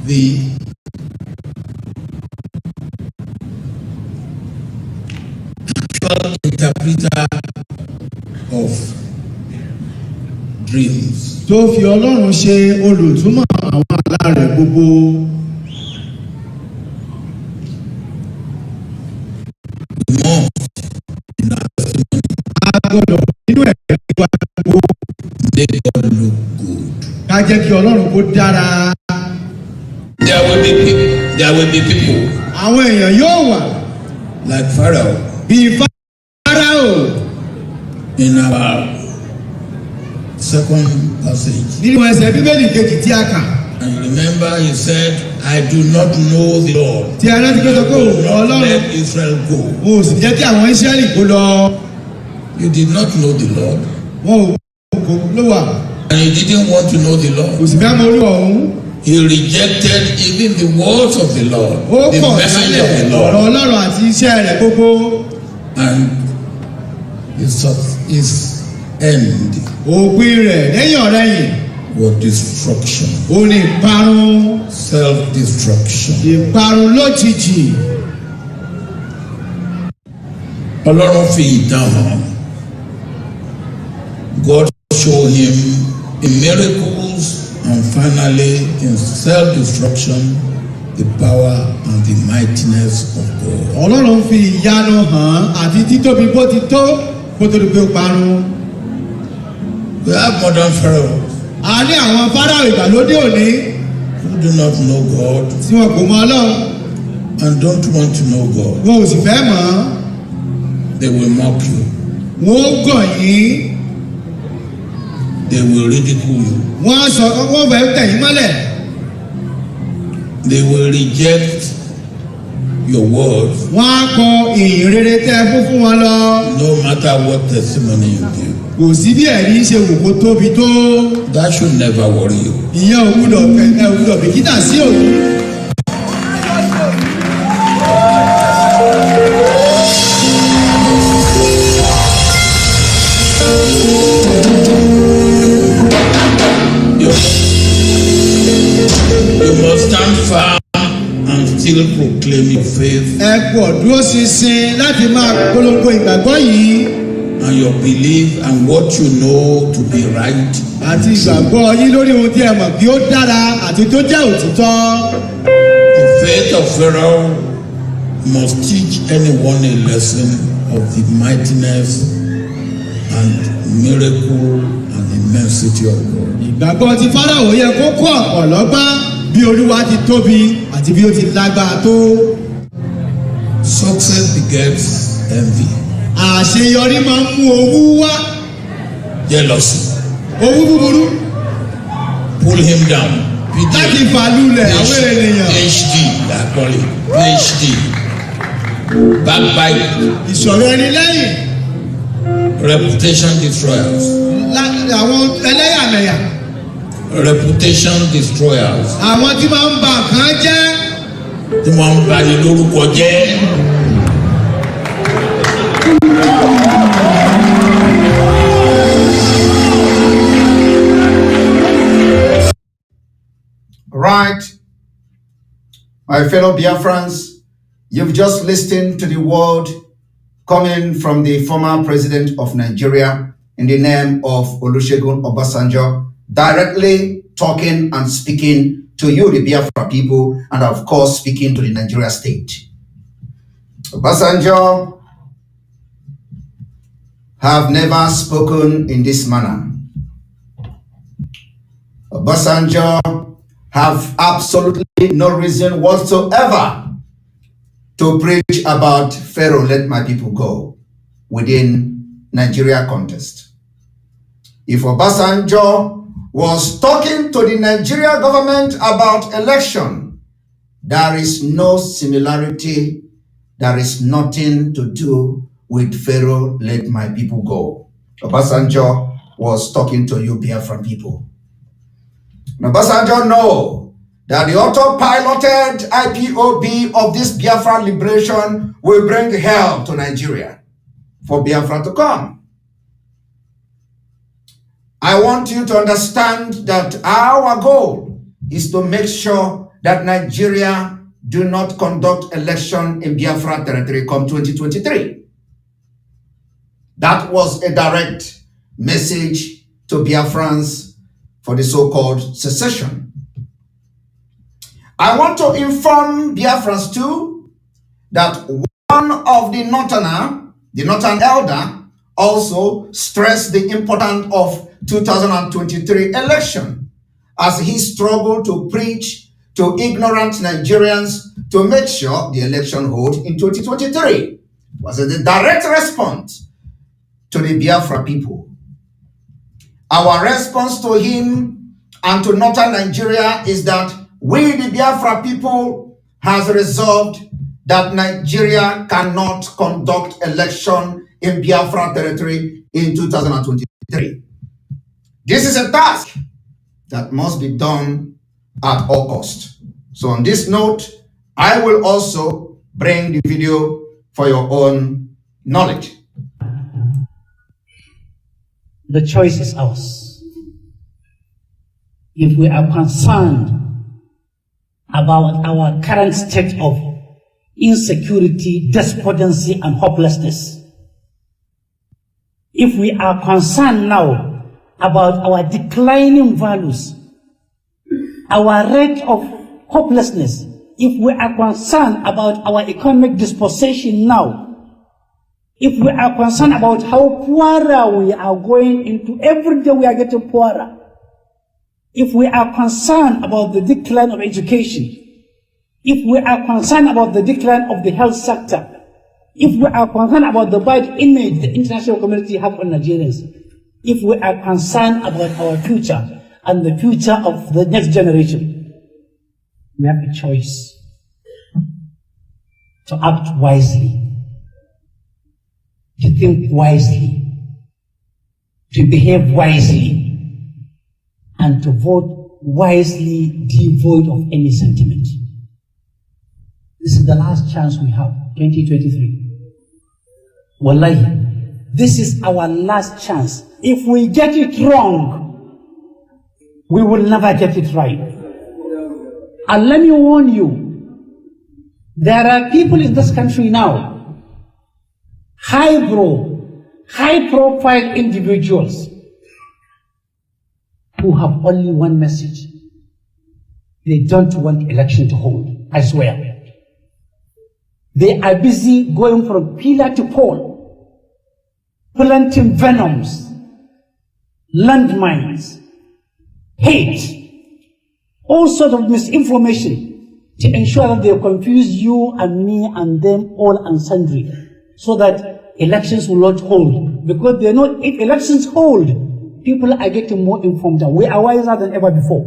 the actual interpreter of dreams. Tó fi Ọlọ́run ṣe olùtúmọ̀ àwọn àlá rẹ̀ gbogbo. A gbọ́dọ̀ nínú ẹ̀rí wa gbogbo. Make God look good. Ká jẹ́ kí Ọlọ́run kó dára. There will be people. Àwọn èèyàn yóò wà. Like Pharaoh. Bí Fáráò. In our second passage. Nínú ẹsẹ̀ Bíbélì kejì tí a kà. And you remember he said, I do not know the Lord. Tí a rántí pé sọ pé òun Ọlọ́run. Let Israel go. Mo sì jẹ́ kí àwọn Ísírẹ́lì kó lọ. You did not know the Lord. Wọ́n kò ló wà. And you didn't want to know the Lord. Kò sì fẹ́ mọ Olúwa òun. He rejected even the words of the Lord. Ó The kọ̀ message of the ọ̀rọ̀ Lord. Ọlọ́run àti iṣẹ́ rẹ̀ gbogbo. And his end. Òpin rẹ̀ lẹ́yìn ọ̀rẹ́yìn. Was destruction. Ó ní ìparun. Self-destruction. Ìparun lójijì. Ọlọ́run fi ìtàn hàn. God showed him in miracles and finally in self-destruction the power and the mightiness of God. Ọlọ́run fi ìyanu hàn àti títóbi bó ti tó kó tó di pé ó parun. We have modern pharaohs. A ní àwọn Fáráò ìgbàlódé òní. Who do not know God. Tí wọn kò mọ Ọlọ́run. And don't want to know God. Wọn ò sì fẹ́ mọ̀. They will mock you. Wọ́n ó gàn yín. They will ridicule you. Wọ́n fẹ́ tẹ̀ yín mọ́lẹ̀. They will reject your words. Wọ́n á kọ ìyìn rere tẹ́ fún wọn lọ. No matter what testimony you give. Kò sí bí ẹ̀rí ṣe wò kó tóbi tó. That should never worry you. Ìyẹn ò gbúdọ̀ bìkítà sí òun. You must stand firm and still proclaim your faith. Ẹ pọ̀ dúró ṣinṣin láti máa polongo ìgbàgbọ́ yìí. And your belief and what you know to be right. Àti ìgbàgbọ́ yín lórí ohun tí ẹ mọ̀ bí ó dára àti tó jẹ́ òtítọ́. The faith of Pharaoh must teach anyone a lesson of the mightiness and miracle and immensity of God. Ìgbàgbọ́ ti Fáráò yẹ kó kọ́ ọ̀pọ̀ lọ́gbọ́n bí Olúwa ti tóbi àti bí ó ti lágbára tó. Success begets envy. Àṣeyọrí máa ń mú owú wá. Jealousy. Owú búburú. Pull him down. Láti fàlùlẹ̀ àwọn ènìyàn. PhD lápọ̀lì. PhD. Backbite. Ìṣòro ẹni lẹ́yìn. Reputation destroyers. Àwọn ẹlẹ́yàmẹ̀yà. Reputation destroyers. Àwọn tí máa ń ba nǹkan jẹ́. Tí wọ́n ń bani lórúkọ jẹ́. Right, my fellow Biafrans, you've just listened to the word coming from the former president of Nigeria in the name of Olusegun Obasanjo, directly talking and speaking to you, the Biafra people, and of course, speaking to the Nigeria state. Obasanjo have never spoken in this manner. Obasanjo have absolutely no reason whatsoever to preach about Pharaoh, let my people go within Nigeria context. If Obasanjo was talking to the Nigeria government about election, there is no similarity, there is nothing to do with Pharaoh, let my people go. Obasanjo was talking to you Biafran people. Obasanjo know that the autopiloted IPOB of this Biafra liberation will bring hell to Nigeria for Biafra to come. I want you to understand that our goal is to make sure that Nigeria do not conduct election in Biafra territory come 2023. That was a direct message to Biafrans for the so-called secession. I want to inform Biafrans too that one of the Northern elder, also stressed the importance of 2023 election as he struggled to preach to ignorant Nigerians to make sure the election hold in 2023. Was a direct response to the Biafra people. Our response to him and to Northern Nigeria is that we, the Biafra people, has resolved that Nigeria cannot conduct election in Biafra territory in 2023. This is a task that must be done at all costs. So on this note, I will also bring the video for your own knowledge. The choice is ours. If we are concerned about our current state of insecurity, despondency, and hopelessness, if we are concerned now about our declining values, our rate of hopelessness, if we are concerned about our economic disposition now, if we are concerned about how poorer we are going into, every day we are getting poorer, if we are concerned about the decline of education, if we are concerned about the decline of the health sector, if we are concerned about the bad image the international community have on Nigerians, if we are concerned about our future and the future of the next generation, we have a choice to act wisely, to think wisely, to behave wisely, and to vote wisely, devoid of any sentiment. This is the last chance we have, 2023. Wallahi, this is our last chance. If we get it wrong, we will never get it right. And let me warn you, there are people in this country now, high-profile individuals who have only one message. They don't want election to hold, I swear. They are busy going from pillar to pole, planting venoms, landmines, hate, all sorts of misinformation to ensure that they confuse you and me and them all and sundry, so that elections will not hold. Because they know if elections hold, people are getting more informed. We are wiser than ever before.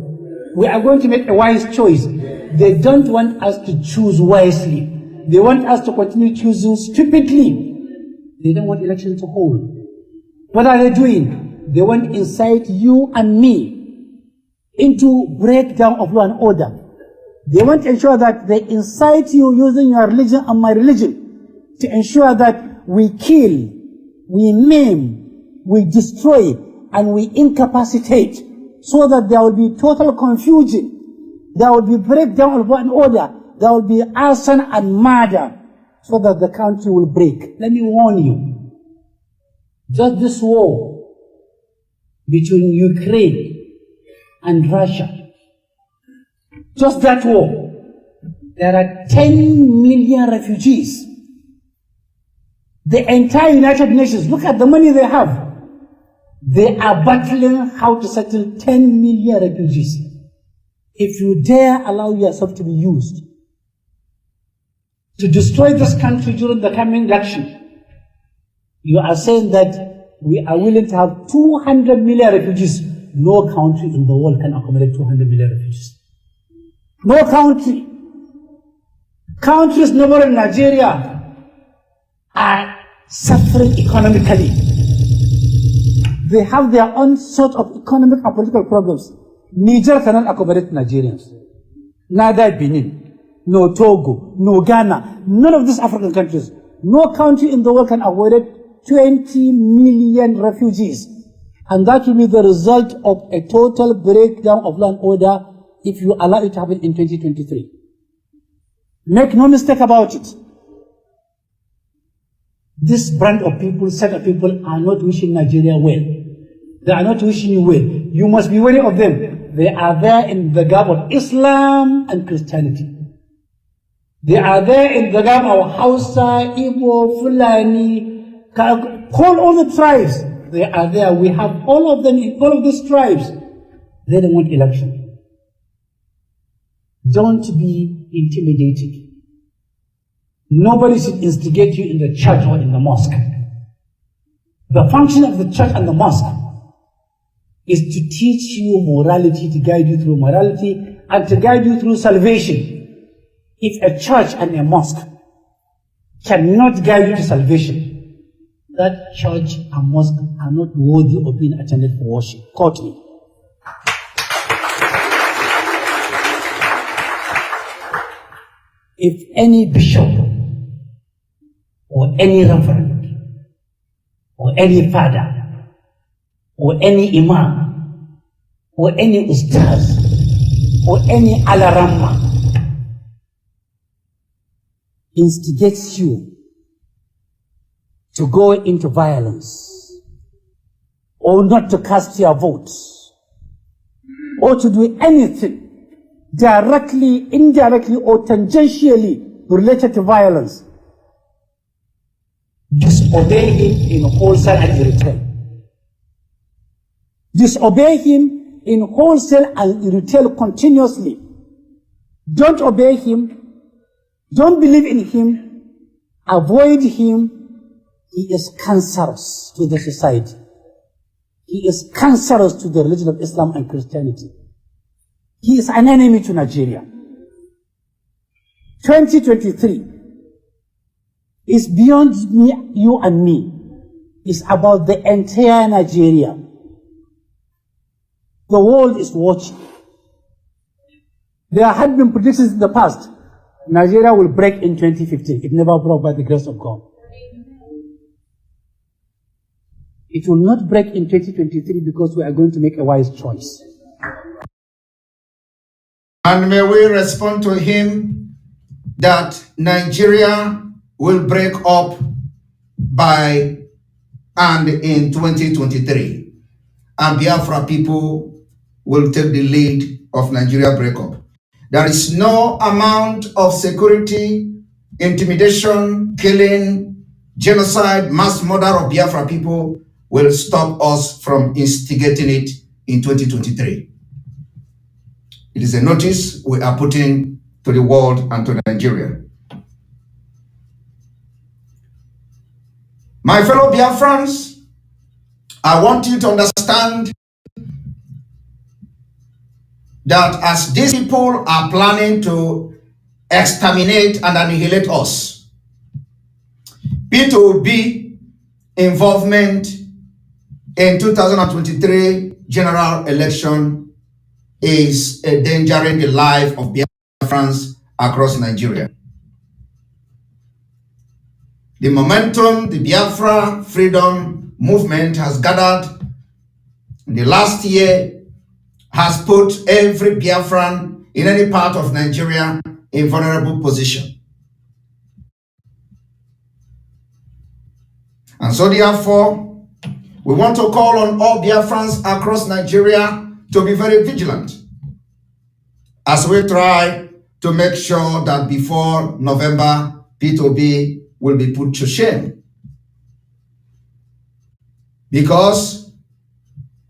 We are going to make a wise choice. They don't want us to choose wisely. They want us to continue choosing stupidly. They don't want elections to hold. What are they doing? They want to incite you and me into breakdown of law and order. They want to ensure that they incite you using your religion and my religion to ensure that we kill, we maim, we destroy, and we incapacitate, so that there will be total confusion. There will be breakdown of law and order. There will be arson and murder, so that the country will break. Let me warn you, just this war between Ukraine and Russia, just that war, there are 10 million refugees. The entire United Nations, look at the money they have. They are battling how to settle 10 million refugees. If you dare allow yourself to be used to destroy this country during the coming election, you are saying that we are willing to have 200 million refugees. No country in the world can accommodate 200 million refugees. No country. Countries neighboring Nigeria are suffering economically. They have their own sort of economic and political problems. Niger cannot accommodate Nigerians. Neither Benin, no Togo, no Ghana, none of these African countries. No country in the world can accommodate 20 million refugees. And that will be the result of a total breakdown of law and order if you allow it to happen in 2023. Make no mistake about it. This brand of people, set of people, are not wishing Nigeria well. They are not wishing you well. You must be wary of them. They are there in the gap of Islam and Christianity. They are there in the gap of Hausa, Igbo, Fulani, call all the tribes. They are there. We have all of them in all of these tribes. They don't want election. Don't be intimidated. Nobody should instigate you in the church or in the mosque. The function of the church and the mosque is to teach you morality, to guide you through morality, and to guide you through salvation. If a church and a mosque cannot guide you to salvation, that church and mosque are not worthy of being attended for worship. Quote me. If any bishop or any reverend or any father or any imam or any ustaz or any alarama instigates you to go into violence or not to cast your votes or to do anything directly, indirectly, or tangentially related to violence, disobey him in wholesale and in retail. Disobey him in wholesale and in retail continuously. Don't obey him. Don't believe in him. Avoid him. He is cancerous to the society. He is cancerous to the religion of Islam and Christianity. He is an enemy to Nigeria. 2023 is beyond me, you and me. It's about the entire Nigeria. The world is watching. There had been predictions in the past. Nigeria will break in 2015. It never broke by the grace of God. It will not break in 2023 because we are going to make a wise choice. And may we respond to him that Nigeria will break up by and in 2023. And Biafra people will take the lead of Nigeria breakup. There is no amount of security, intimidation, killing, genocide, mass murder of Biafra people will stop us from instigating it in 2023. It is a notice we are putting to the world and to Nigeria. My fellow Biafrans, I want you to understand that as these people are planning to exterminate and annihilate us, P2B involvement in 2023 general election is endangering the life of Biafrans across Nigeria. The momentum the Biafra freedom movement has gathered in the last year has put every Biafran in any part of Nigeria in vulnerable position. And so therefore, we want to call on all Biafrans across Nigeria to be very vigilant as we try to make sure that before November, P2B will be put to shame. Because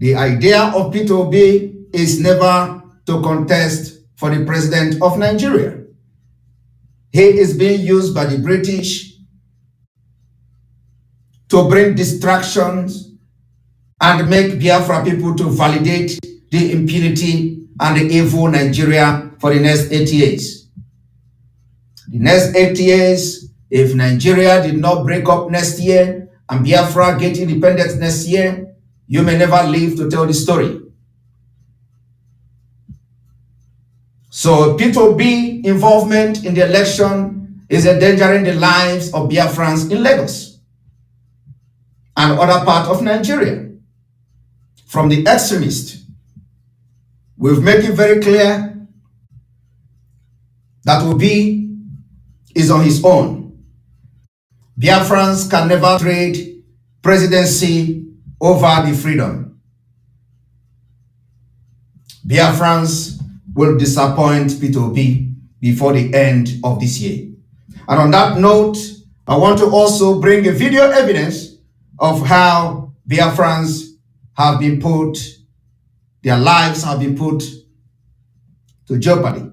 the idea of P2B is never to contest for the president of Nigeria. He is being used by the British to bring distractions and make Biafra people to validate the impunity and the evil Nigeria for the next 8 years. The next 8 years, if Nigeria did not break up next year and Biafra get independence next year, you may never live to tell the story. So P2B involvement in the election is endangering the lives of Biafrans in Lagos and other parts of Nigeria from the extremists. We've made it very clear that Obi is on his own. Biafrans can never trade presidency over the freedom. Biafrans will disappoint P2B before the end of this year. And on that note, I want to also bring a video evidence of how Biafrans have been put, their lives have been put to jeopardy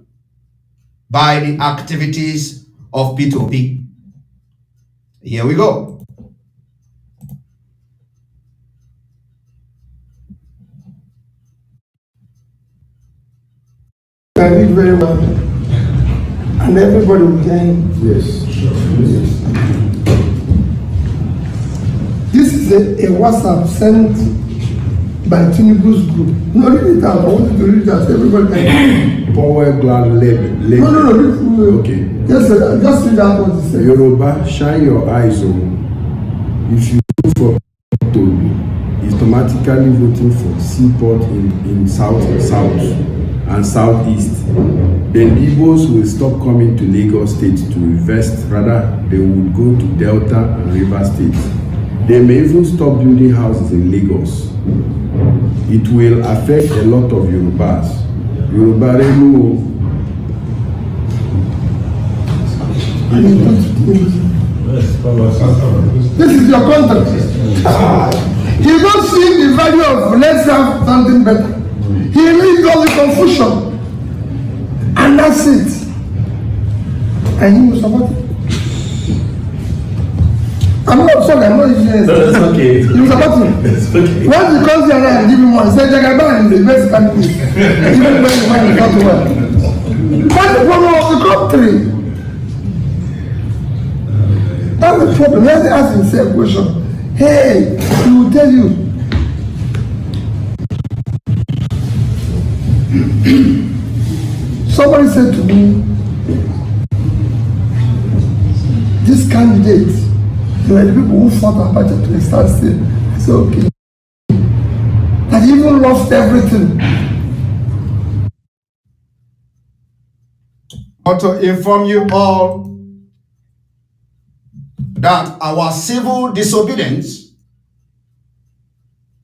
by the activities of P2B. Here we go. I read very well, and everybody will join. Yes. This is a WhatsApp sent by Tinubu's group. No, read it out. I want you to read that. Everybody can. Power glad label. No. Okay. Just read out what it says. Yoruba, shine your eyes on. If you vote for Toby, it's automatically voting for Seaport in South and Southeast. Then Igbos will stop coming to Lagos State to invest. Rather, they would go to Delta and River State. They may even stop building houses in Lagos. It will affect a lot of Yorubas. Yoruba Remu. This is your contract. You don't see the value of let's have something better. He leaves all the confusion. And that's it. And he will support it. I'm not sorry, I'm not using No, that's okay. He will support him. It's okay. Once he comes here and give him one, say Jagaban is the best candidate. Even when the man is not well. That's the problem of the country. That's the problem. Let's ask himself a question. Hey, he will tell you. Somebody said to me, this candidate, they were the people who fought about it to start still. I said, okay. That he even lost everything. I want to inform you all that our civil disobedience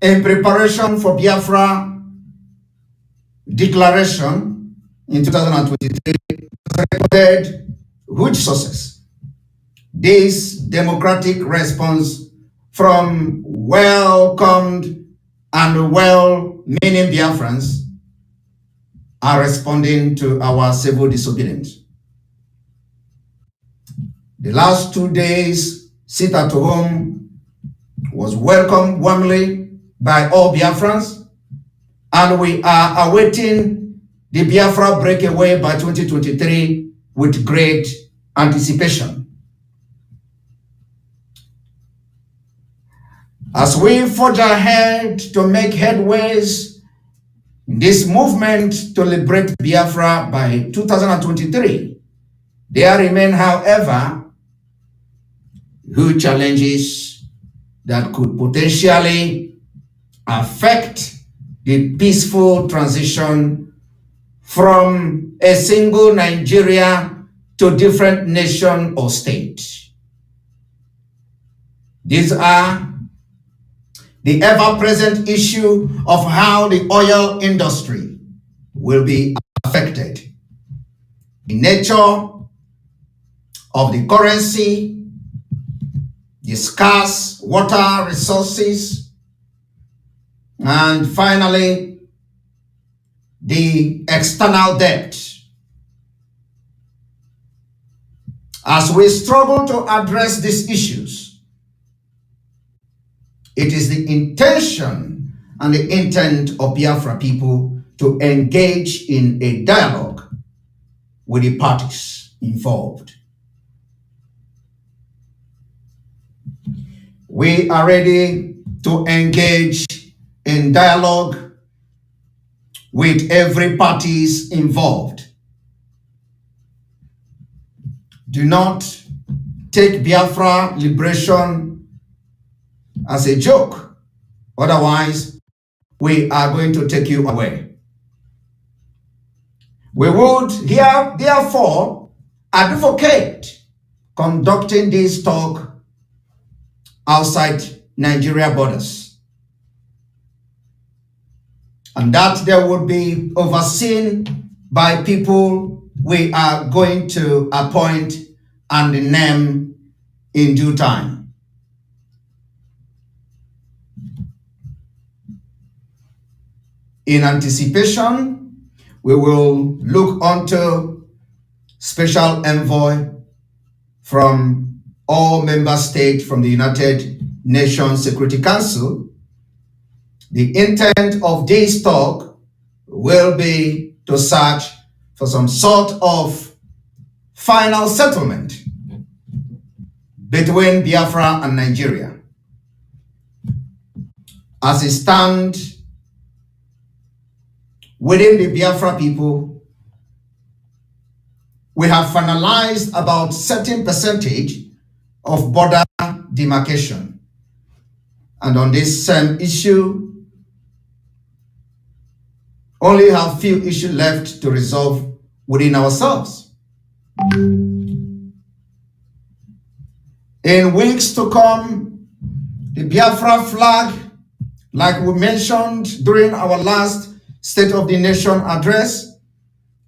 in preparation for Biafra declaration in 2023 has recorded huge success. This democratic response from welcomed and well-meaning Biafrans are responding to our civil disobedience. The last 2 days, sit at home was welcomed warmly by all Biafrans, and we are awaiting the Biafra breakaway by 2023 with great anticipation. As we forge ahead to make headways in this movement to liberate Biafra by 2023, there remain, however, huge challenges that could potentially affect the peaceful transition from a single Nigeria to different nation or state. These are the ever-present issue of how the oil industry will be affected, the nature of the currency, the scarce water resources, and finally, the external debt. As we struggle to address these issues, it is the intention and the intent of Biafra people to engage in a dialogue with the parties involved. We are ready to engage in dialogue with every parties involved. Do not take Biafra liberation as a joke. Otherwise, we are going to take you away. We would here, therefore, advocate conducting this talk outside Nigeria borders, and that there would be overseen by people we are going to appoint and name in due time. In anticipation, we will look onto special envoy from all member states from the United Nations Security Council. The intent of this talk will be to search for some sort of final settlement between Biafra and Nigeria. As it stands within the Biafra people, we have finalized about certain percentage of border demarcation. And on this same issue, only have few issues left to resolve within ourselves. In weeks to come, the Biafra flag, like we mentioned during our last State of the Nation address,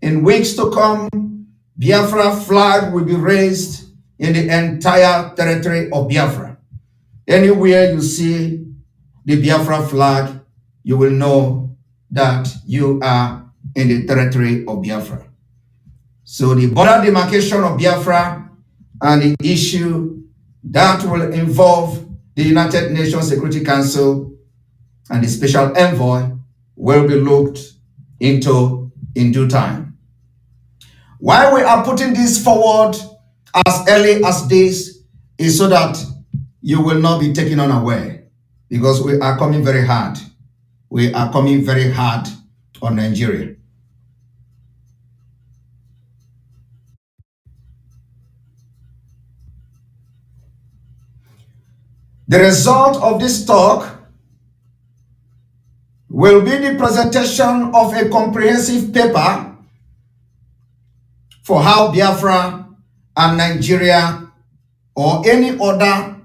in weeks to come, Biafra flag will be raised in the entire territory of Biafra. Anywhere you see the Biafra flag, you will know that you are in the territory of Biafra. So the border demarcation of Biafra and the issue that will involve the United Nations Security Council and the special envoy will be looked into in due time. Why we are putting this forward as early as this is so that you will not be taken unaware, because we are coming very hard. We are coming very hard on Nigeria. The result of this talk will be the presentation of a comprehensive paper for how Biafra and Nigeria or any other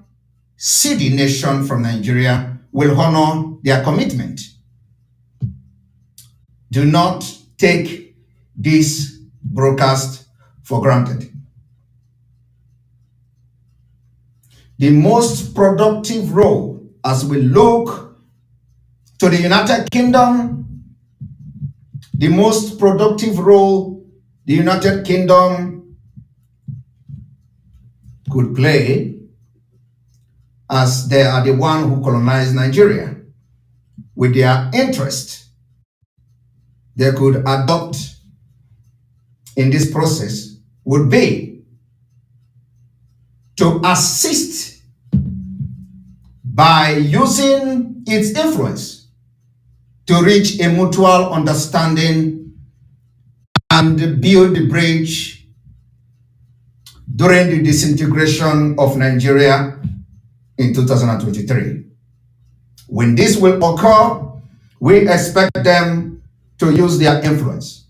city nation from Nigeria will honor their commitment. Do not take this broadcast for granted. The most productive role as we look to the United Kingdom the most productive role the United Kingdom could play, as they are the one who colonized Nigeria, with their interest they could adopt in this process would be to assist by using its influence to reach a mutual understanding and build the bridge during the disintegration of Nigeria in 2023. When this will occur, we expect them to use their influence.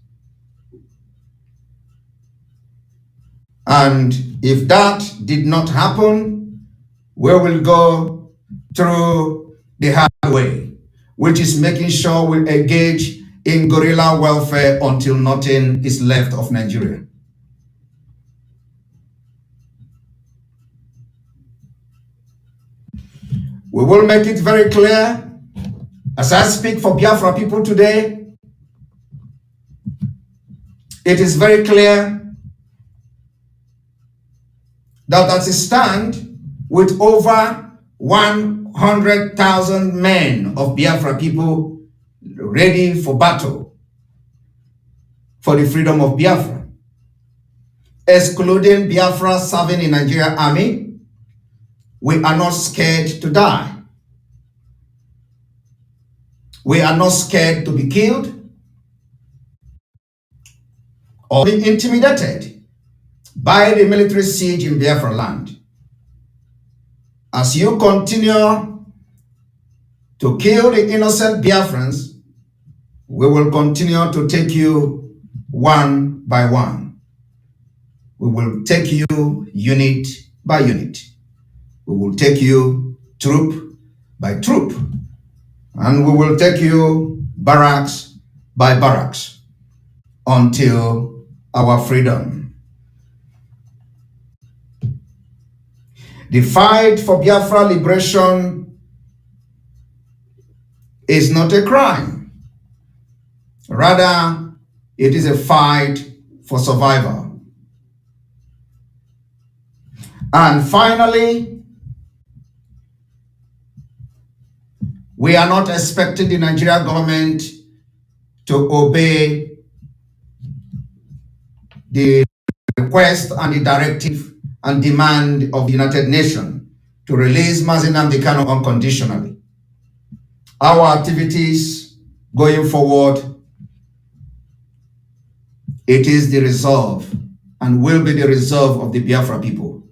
And if that did not happen, we will go through the hard way, which is making sure we engage in guerrilla warfare until nothing is left of Nigeria. We will make it very clear, as I speak for Biafra people today, it is very clear that as a stand with over 100,000 men of Biafra people ready for battle for the freedom of Biafra, excluding Biafra serving in Nigeria Army, we are not scared to die. We are not scared to be killed or be intimidated by the military siege in Biafra land. As you continue to kill the innocent Biafrans, we will continue to take you one by one. We will take you unit by unit. We will take you troop by troop. And we will take you barracks by barracks until our freedom. The fight for Biafra liberation is not a crime. Rather, it is a fight for survival. And finally, we are not expecting the Nigerian government to obey the request and the directive and demand of the United Nations to release Mazi unconditionally. Our activities going forward, it is the resolve and will be the resolve of the Biafra people.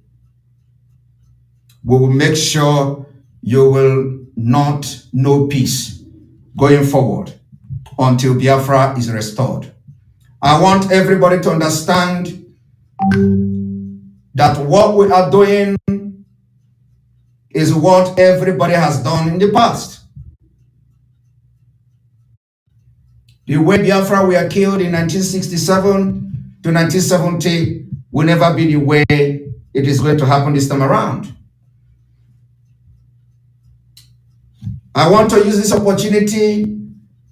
We will make sure you will not know peace going forward until Biafra is restored. I want everybody to understand that what we are doing is what everybody has done in the past. The way Biafra were killed in 1967 to 1970 will never be the way it is going to happen this time around. I want to use this opportunity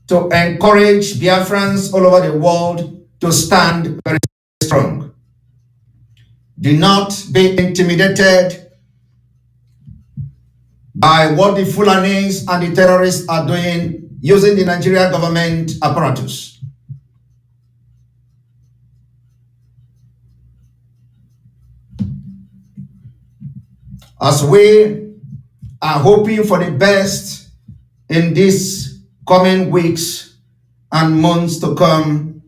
to encourage Biafrans all over the world to stand very strong. Do not be intimidated by what the Fulanis and the terrorists are doing using the Nigerian government apparatus. As we are hoping for the best in these coming weeks and months to come,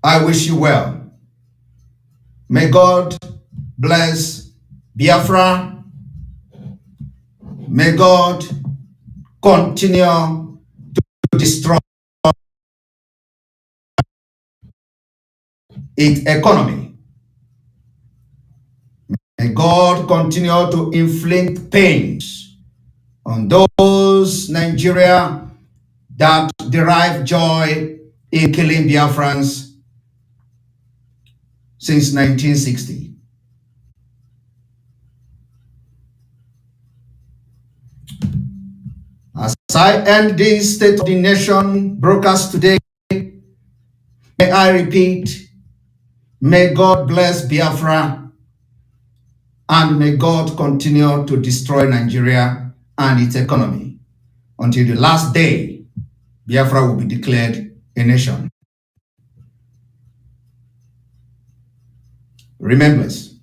I wish you well. May God bless Biafra. May God continue to destroy its economy. May God continue to inflict pains on those Nigeria that derive joy in killing Biafrans since 1960. As I end this State of the Nation broadcast today, may I repeat, may God bless Biafra and may God continue to destroy Nigeria and its economy until the last day Biafra will be declared a nation. Remain blessed.